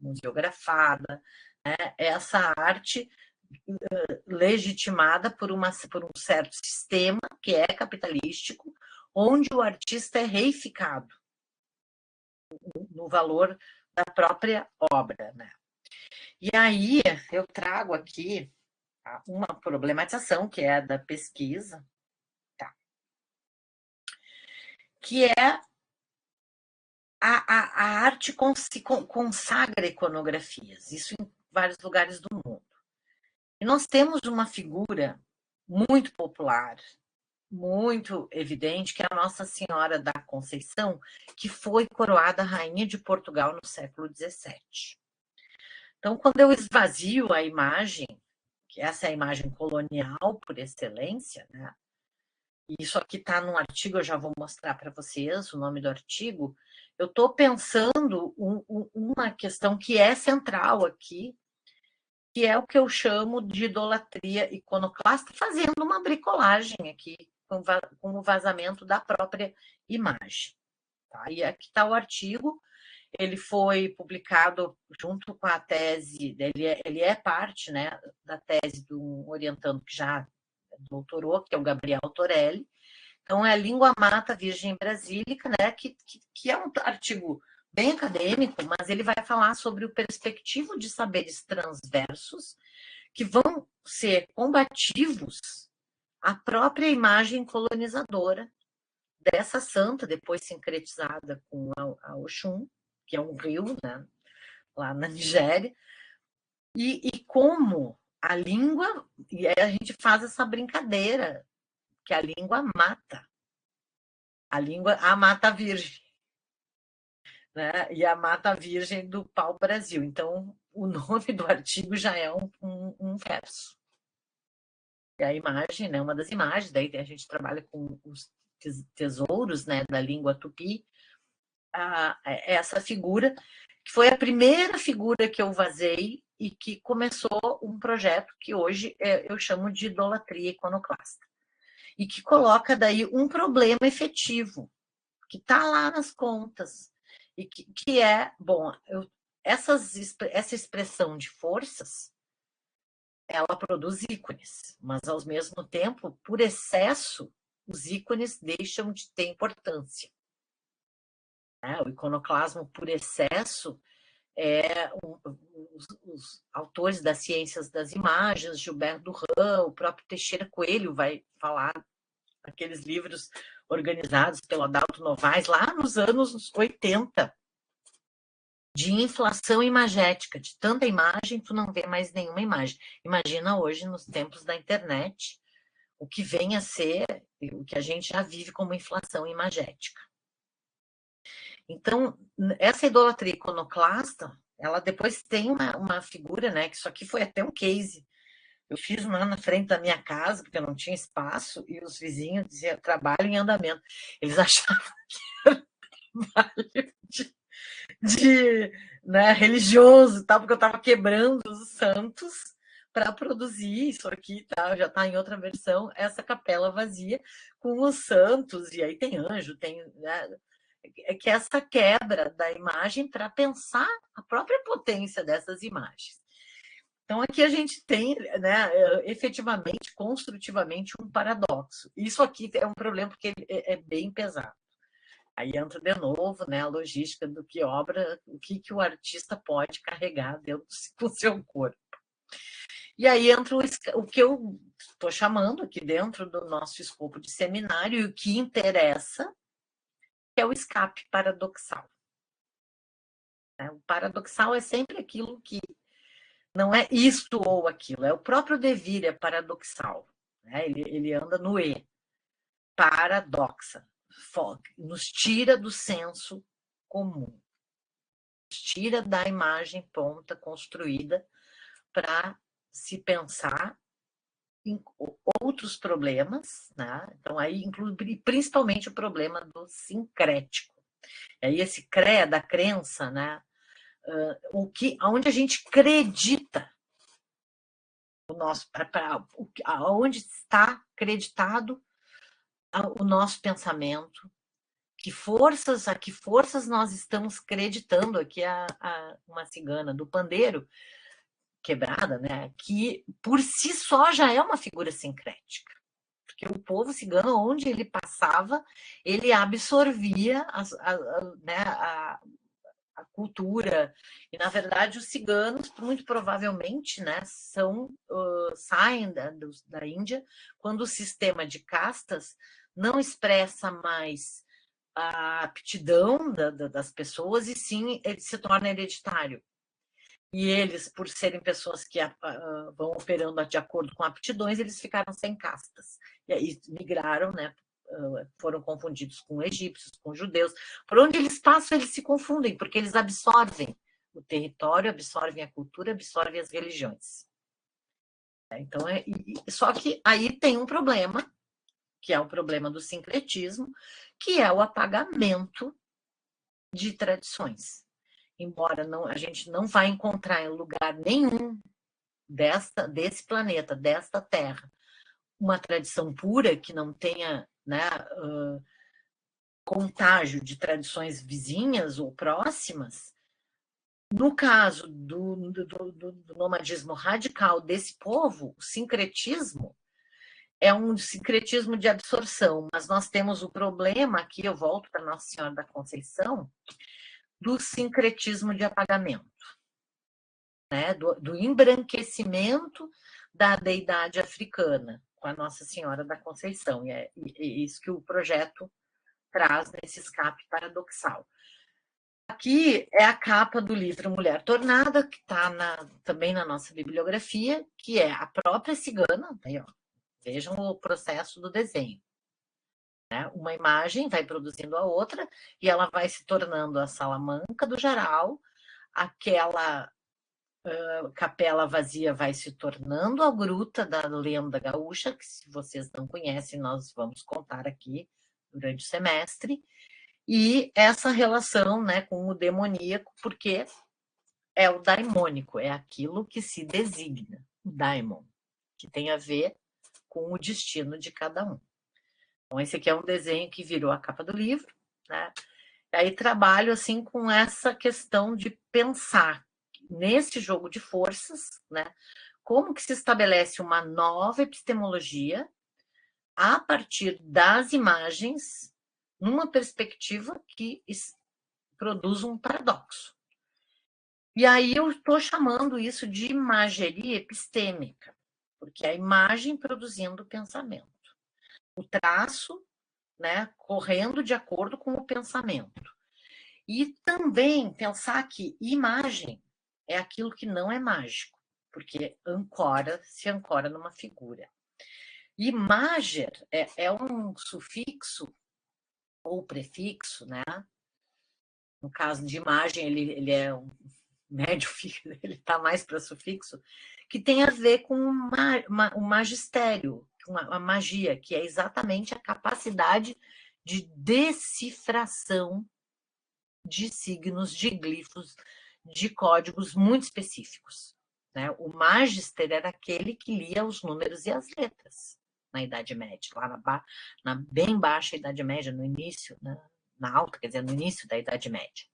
A: museografada, né? Essa arte legitimada por um certo sistema que é capitalístico, onde o artista é reificado no valor da própria obra, né? E aí eu trago aqui uma problematização que é da pesquisa, tá? Que é a arte consagra iconografias, isso em vários lugares do mundo. E nós temos uma figura muito popular, muito evidente, que é a Nossa Senhora da Conceição, que foi coroada rainha de Portugal no século XVII. Então, quando eu esvazio a imagem, que essa é a imagem colonial por excelência, né? E isso aqui está num artigo, eu já vou mostrar para vocês o nome do artigo. Eu estou pensando uma questão que é central aqui, que é o que eu chamo de idolatria iconoclasta, fazendo uma bricolagem aqui com o vazamento da própria imagem. Tá? E aqui está o artigo, ele foi publicado junto com a tese, ele é parte, né, da tese de um orientando que já doutorou, que é o Gabriel Torelli. Então, é a Língua Mata Virgem Brasílica, né, que é um artigo bem acadêmico, mas ele vai falar sobre o perspectivo de saberes transversos que vão ser combativos à própria imagem colonizadora dessa santa, depois sincretizada com a Oxum, que é um rio, né, lá na Nigéria, e como a língua, e aí a gente faz essa brincadeira, que a língua mata. A mata virgem, né? E a mata virgem do pau-brasil. Então, o nome do artigo já é um verso. E a imagem, né? Uma das imagens, daí a gente trabalha com os tesouros, né, da língua tupi, essa figura, que foi a primeira figura que eu vazei e que começou um projeto que hoje eu chamo de idolatria iconoclasta. E que coloca daí um problema efetivo, que está lá nas contas, e que é, bom, essa expressão de forças, ela produz ícones, mas ao mesmo tempo, por excesso, os ícones deixam de ter importância. O iconoclasmo por excesso os autores das ciências das imagens, Gilberto Durand, o próprio Teixeira Coelho vai falar aqueles livros organizados pelo Adalto Novaes lá nos anos 80, de inflação imagética, de tanta imagem, tu não vê mais nenhuma imagem. Imagina hoje, nos tempos da internet, o que vem a ser, o que a gente já vive como inflação imagética. Então, essa idolatria iconoclasta, ela depois tem uma figura, né? Que isso aqui foi até um case. Eu fiz lá na frente da minha casa, porque eu não tinha espaço, e os vizinhos diziam, trabalho em andamento. Eles achavam que era trabalho né, religioso, tal, porque eu estava quebrando os santos para produzir isso aqui, tá? Já está em outra versão, essa capela vazia com os santos, e aí tem anjo, tem... Né, é que essa quebra da imagem para pensar a própria potência dessas imagens. Então, aqui a gente tem, né, efetivamente, construtivamente, um paradoxo. Isso aqui é um problema porque é bem pesado. Aí entra de novo, né, a logística do que obra, o que o artista pode carregar dentro do seu corpo. E aí entra o que eu estou chamando aqui dentro do nosso escopo de seminário, e o que interessa, que é o escape paradoxal. O paradoxal é sempre aquilo que não é isto ou aquilo, é o próprio devir, é paradoxal. Né? Ele anda no E. Paradoxa. Nos tira do senso comum. Nos tira da imagem pronta, construída, para se pensar em outros problemas. Né? Então, aí inclui principalmente o problema do sincrético. E aí esse CRE da crença, né? Onde a gente acredita o nosso, aonde está acreditado o nosso pensamento, a que forças nós estamos acreditando. Aqui uma cigana do pandeiro quebrada, né, que por si só já é uma figura sincrética, porque o povo cigano, onde ele passava, ele absorvia né, a cultura. E, na verdade, os ciganos, muito provavelmente, né, saem da Índia quando o sistema de castas não expressa mais a aptidão das pessoas, e sim ele se torna hereditário. E eles, por serem pessoas que vão operando de acordo com aptidões, eles ficaram sem castas. E aí migraram, né, foram confundidos com egípcios, com judeus. Por onde eles passam, eles se confundem, porque eles absorvem o território, absorvem a cultura, absorvem as religiões. Então, só que aí tem um problema, que é o problema do sincretismo, que é o apagamento de tradições. Embora a gente não vai encontrar em lugar nenhum desse planeta, desta Terra, uma tradição pura que não tenha, né, contágio de tradições vizinhas ou próximas. No caso do nomadismo radical desse povo, o sincretismo é um sincretismo de absorção, mas nós temos o problema, aqui eu volto para Nossa Senhora da Conceição, do sincretismo de apagamento, né? do embranquecimento da deidade africana com a Nossa Senhora da Conceição. E é isso que o projeto traz nesse escape paradoxal. Aqui é a capa do livro Mulher Tornada, que está também na nossa bibliografia, que é a própria cigana. Aí, ó, vejam o processo do desenho. Né? Uma imagem vai produzindo a outra, e ela vai se tornando a Salamanca do Jaral, aquela capela vazia vai se tornando a gruta da lenda gaúcha, que, se vocês não conhecem, nós vamos contar aqui durante o semestre. E essa relação, né, com o demoníaco, porque é o daimônico, é aquilo que se designa, o daimon, que tem a ver com o destino de cada um. Então, esse aqui é um desenho que virou a capa do livro, né? E aí trabalho assim com essa questão de pensar nesse jogo de forças, né? Como que se estabelece uma nova epistemologia a partir das imagens, numa perspectiva que produz um paradoxo. E aí eu estou chamando isso de imageria epistêmica, porque é a imagem produzindo o pensamento. O traço, né, correndo de acordo com o pensamento. E também pensar que imagem é aquilo que não é mágico, porque se ancora numa figura. Imager é um sufixo ou prefixo, né, no caso de imagem, ele é um médio, ele está mais para sufixo, que tem a ver com o magistério, com a magia, que é exatamente a capacidade de decifração de signos, de glifos, de códigos muito específicos. Né? O magister era aquele que lia os números e as letras na Idade Média, lá na bem baixa Idade Média, no início, na alta, quer dizer, no início da Idade Média.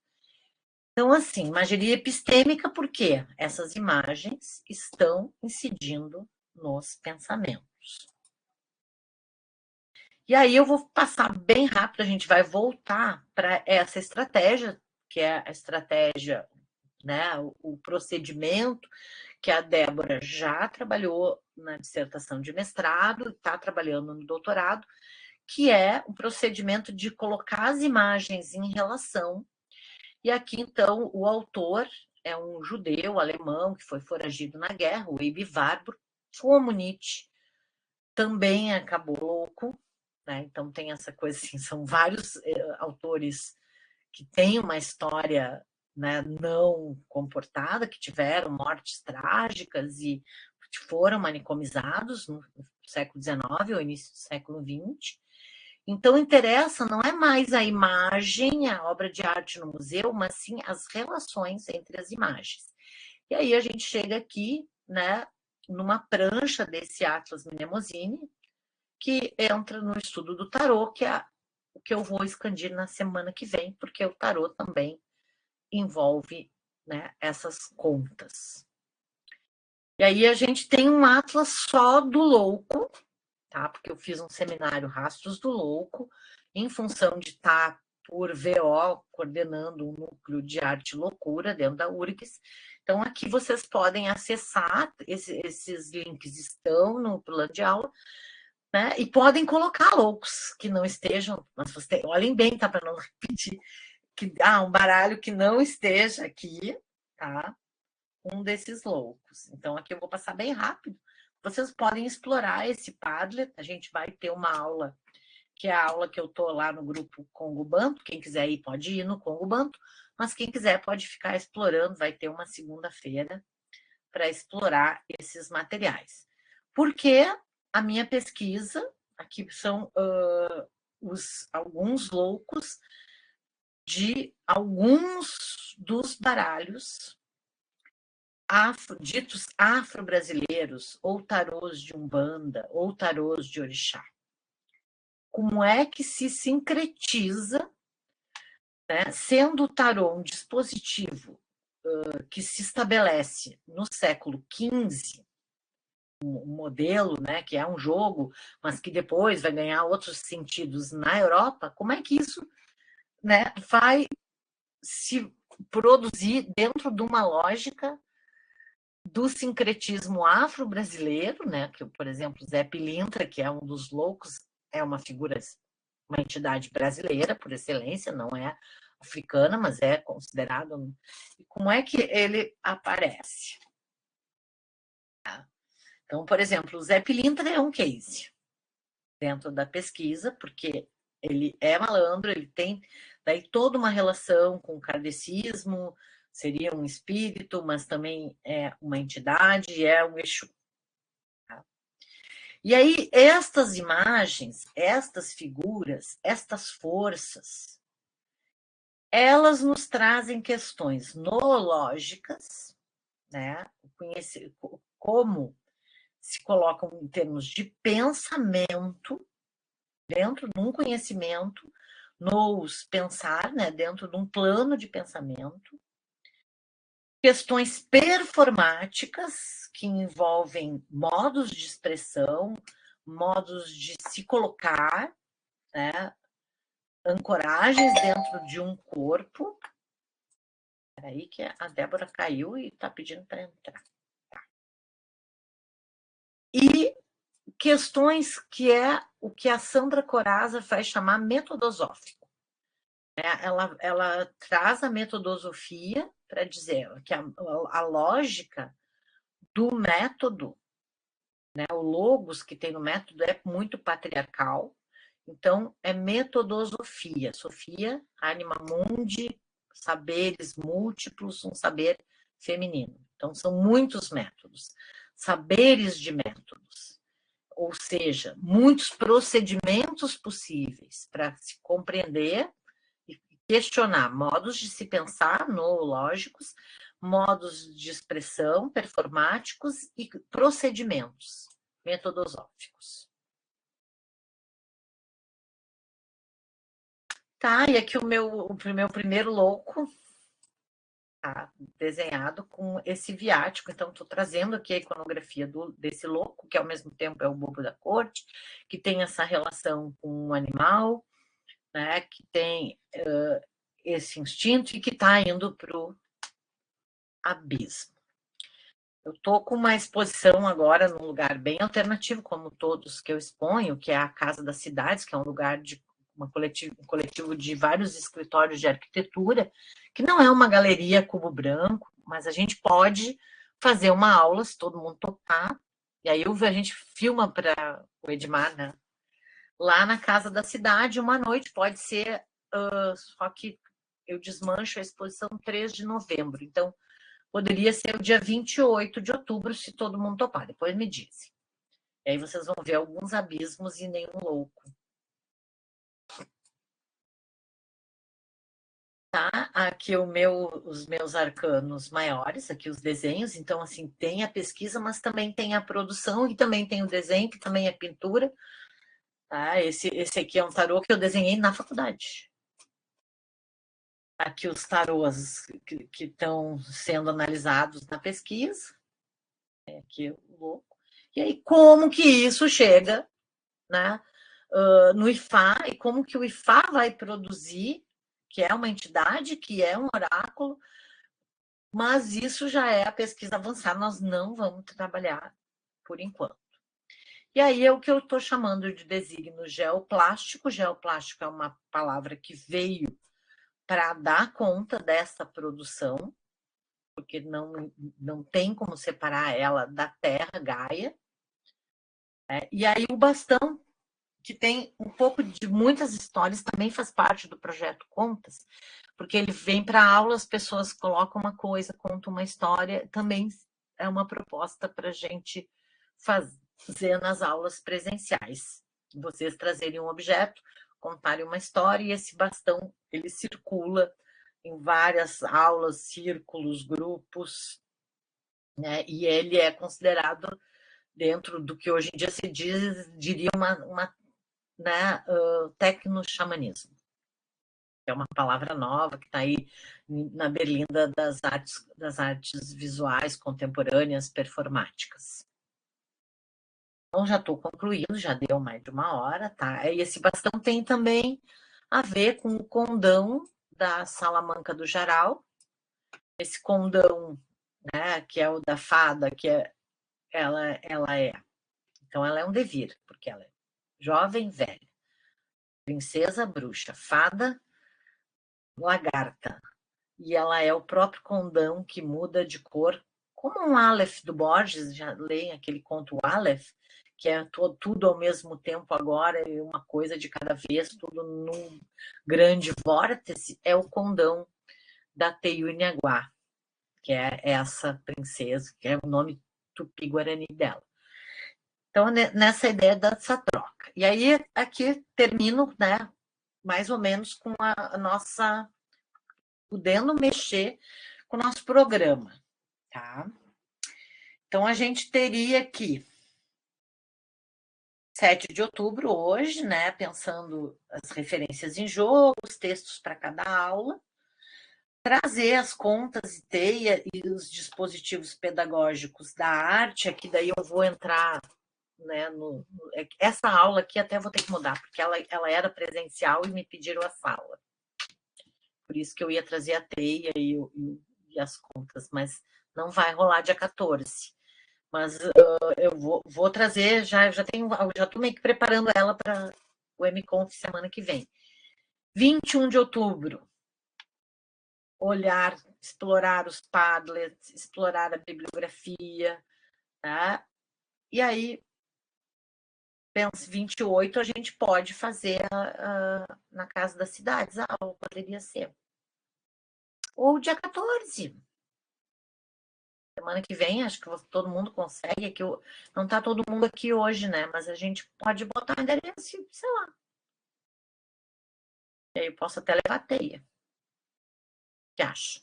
A: Então, assim, imageria epistêmica, porque essas imagens estão incidindo nos pensamentos. E aí eu vou passar bem rápido, a gente vai voltar para essa estratégia, que é a estratégia, né, o procedimento que a Débora já trabalhou na dissertação de mestrado, está trabalhando no doutorado, que é o procedimento de colocar as imagens em relação. E aqui, então, o autor é um judeu alemão que foi foragido na guerra, o Aby Warburg, como Nietzsche, também acabou louco, né? Então tem essa coisa assim, são vários autores que têm uma história, né, não comportada, que tiveram mortes trágicas e foram manicomizados no século XIX ou início do século XX. Então, interessa não é mais a imagem, a obra de arte no museu, mas sim as relações entre as imagens. E aí a gente chega aqui, né, numa prancha desse Atlas Mnemosine, que entra no estudo do tarô, que é o que eu vou expandir na semana que vem, porque o tarô também envolve, né, essas contas. E aí a gente tem um Atlas só do louco, tá? Porque eu fiz um seminário Rastros do Louco, em função de estar por VO coordenando um núcleo de arte e loucura dentro da URGS. Então, aqui vocês podem acessar, esses links estão no plano de aula, né? E podem colocar loucos que não estejam, mas vocês olhem bem, tá? Para não repetir, que um baralho que não esteja aqui, tá? Um desses loucos. Então, aqui eu vou passar bem rápido. Vocês podem explorar esse Padlet. A gente vai ter uma aula, que é a aula que eu estou lá no grupo Congo Banto. Quem quiser ir, pode ir no Congo Banto. Mas quem quiser pode ficar explorando. Vai ter uma segunda-feira para explorar esses materiais. Porque a minha pesquisa, aqui são alguns loucos de alguns dos baralhos ditos afro-brasileiros, ou tarôs de Umbanda, ou tarôs de Orixá. Como é que se sincretiza, né, sendo o tarô um dispositivo que se estabelece no século XV, um modelo, né, que é um jogo, mas que depois vai ganhar outros sentidos na Europa, como é que isso, né, vai se produzir dentro de uma lógica do sincretismo afro-brasileiro, né? Que, por exemplo, Zé Pilintra, que é um dos loucos, é uma figura, uma entidade brasileira por excelência, não é africana, mas é considerado. Como é que ele aparece? Então, por exemplo, o Zé Pilintra é um case dentro da pesquisa, porque ele é malandro, ele tem daí toda uma relação com o kardecismo, seria um espírito, mas também é uma entidade, é um Exu. Tá? E aí, estas imagens, estas figuras, estas forças, elas nos trazem questões noológicas, né? Como se colocam em termos de pensamento, dentro de um conhecimento, nos pensar, né? Dentro de um plano de pensamento, questões performáticas que envolvem modos de expressão, modos de se colocar, né? Ancoragens dentro de um corpo. Espera aí que a Débora caiu e está pedindo para entrar. Tá. E questões que é o que a Sandra Corazza vai chamar metodosófico. Ela traz a metodosofia para dizer que a lógica do método, né, o logos que tem no método é muito patriarcal, então é metodosofia. Sofia, anima mundi, saberes múltiplos, um saber feminino. Então, são muitos métodos, saberes de métodos, ou seja, muitos procedimentos possíveis para se compreender e questionar modos de se pensar noológicos, modos de expressão performáticos e procedimentos metodosóficos. Tá, e aqui o meu primeiro louco tá desenhado com esse viático. Então, estou trazendo aqui a iconografia desse louco, que ao mesmo tempo é o bobo da corte, que tem essa relação com o animal, né, que tem esse instinto e que está indo para o abismo. Eu estou com uma exposição agora num lugar bem alternativo, como todos que eu exponho, que é a Casa das Cidades, que é um lugar de um coletivo de vários escritórios de arquitetura, que não é uma galeria cubo branco, mas a gente pode fazer uma aula, se todo mundo topar, e aí a gente filma para o Edmar, né? Lá na Casa da Cidade, uma noite, pode ser, só que eu desmancho a exposição 3 de novembro, então poderia ser o dia 28 de outubro, se todo mundo topar, depois me dizem. E aí vocês vão ver alguns abismos e nenhum louco. Tá? Aqui os meus arcanos maiores, aqui os desenhos. Então, assim, tem a pesquisa, mas também tem a produção e também tem o desenho, que também é pintura. Tá? Esse aqui é um tarô que eu desenhei na faculdade. Aqui os tarôs que estão sendo analisados na pesquisa. Aqui o louco. E aí, como que isso chega, né, no IFA, e como que o IFA vai produzir, que é uma entidade, que é um oráculo, mas isso já é a pesquisa avançada, nós não vamos trabalhar por enquanto. E aí é o que eu estou chamando de desígnio geoplástico. Geoplástico é uma palavra que veio para dar conta dessa produção, porque não tem como separar ela da Terra, Gaia. E aí o bastão, que tem um pouco de muitas histórias, também faz parte do projeto Contas, porque ele vem para aula, as pessoas colocam uma coisa, contam uma história, também é uma proposta para a gente fazer nas aulas presenciais. Vocês trazerem um objeto, contarem uma história, e esse bastão, ele circula em várias aulas, círculos, grupos, né? E ele é considerado, dentro do que hoje em dia se diria uma né, tecno-xamanismo. É uma palavra nova que está aí na berlinda das artes visuais contemporâneas performáticas. Então, já estou concluindo, já deu mais de uma hora, tá? E esse bastão tem também a ver com o condão da Salamanca do Jaral. Esse condão, né, que é o da fada, ela é. Então, ela é um devir, porque ela é jovem, velha, princesa, bruxa, fada, lagarta. E ela é o próprio condão que muda de cor, como um Aleph do Borges, já leem aquele conto Aleph, que é tudo ao mesmo tempo agora, e uma coisa de cada vez, tudo num grande vórtice, é o condão da Teyuinaguá, que é essa princesa, que é o nome tupi-guarani dela. Então, nessa ideia dessa troca. E aí, aqui termino, né, mais ou menos com a nossa, podendo mexer com o nosso programa, tá? Então, a gente teria aqui 7 de outubro hoje, né, pensando as referências em jogo, os textos para cada aula, trazer as contas e teia e os dispositivos pedagógicos da arte. Aqui daí eu vou entrar, né, essa aula aqui até vou ter que mudar, porque ela era presencial e me pediram a sala. Por isso que eu ia trazer a teia e as contas, mas não vai rolar dia 14. Mas eu vou trazer, já estou meio que preparando ela para o MConf semana que vem. 21 de outubro, olhar, explorar os Padlets, explorar a bibliografia, tá? E aí, penso, 28 a gente pode fazer na Casa das Cidades, a aula poderia ser. Ou dia 14. Semana que vem, acho que todo mundo consegue. Não está todo mundo aqui hoje, né? Mas a gente pode botar o endereço, sei lá. E aí eu posso até levar a teia. O que acha?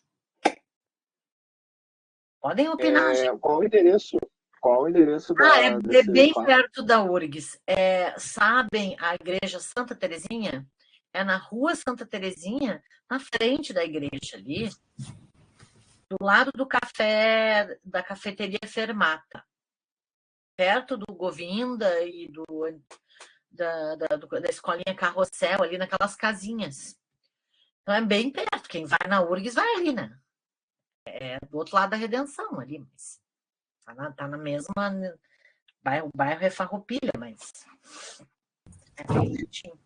A: Podem opinar, gente.
B: Qual o endereço? Qual o endereço
A: É
B: desse
A: bem
B: espaço?
A: perto da URGS. Sabem a igreja Santa Terezinha? É na rua Santa Terezinha, na frente da igreja ali, do lado do café, da cafeteria Fermata. Perto do Govinda e da escolinha Carrossel, ali naquelas casinhas. Então é bem perto. Quem vai na URGS vai ali, né? É do outro lado da Redenção ali, mas tá na mesma. O bairro é Farroupilha, mas é bem pertinho.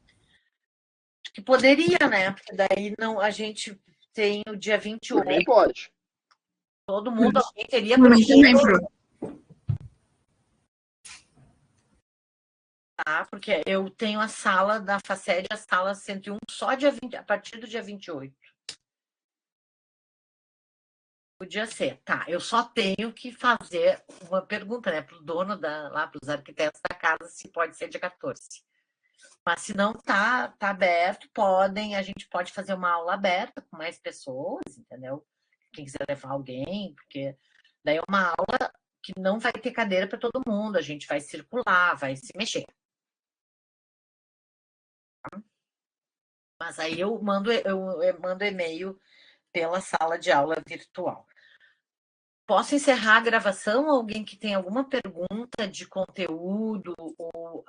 A: Acho que poderia, né? Porque daí não, a gente tem o dia 28.
B: Por mim pode.
A: Todo mundo, alguém teria
D: Por mim também,
A: tá? Porque eu tenho a sala da FACED, a sala 101, só a partir do dia 28. Podia ser. Tá, eu só tenho que fazer uma pergunta, né, para o dono lá para os arquitetos da casa, se pode ser dia 14. Mas se não tá aberto, a gente pode fazer uma aula aberta com mais pessoas, entendeu? Quem quiser levar alguém, porque daí é uma aula que não vai ter cadeira para todo mundo, a gente vai circular, vai se mexer. Mas aí eu mando e-mail pela sala de aula virtual. Posso encerrar a gravação? Alguém que tem alguma pergunta de conteúdo ou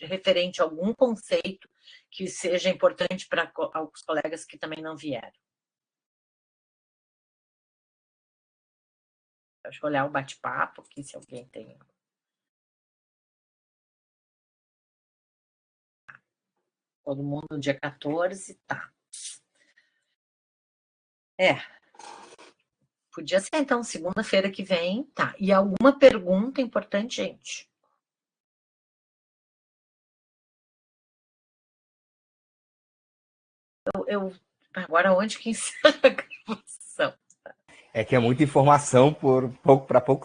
A: referente a algum conceito que seja importante para os colegas que também não vieram? Deixa eu olhar o bate-papo aqui, se alguém tem. Todo mundo no dia 14, tá. Podia ser, então, segunda-feira que vem, tá. E alguma pergunta importante, gente? Agora, onde que encerra a gravação?
C: É que é muita informação para pouco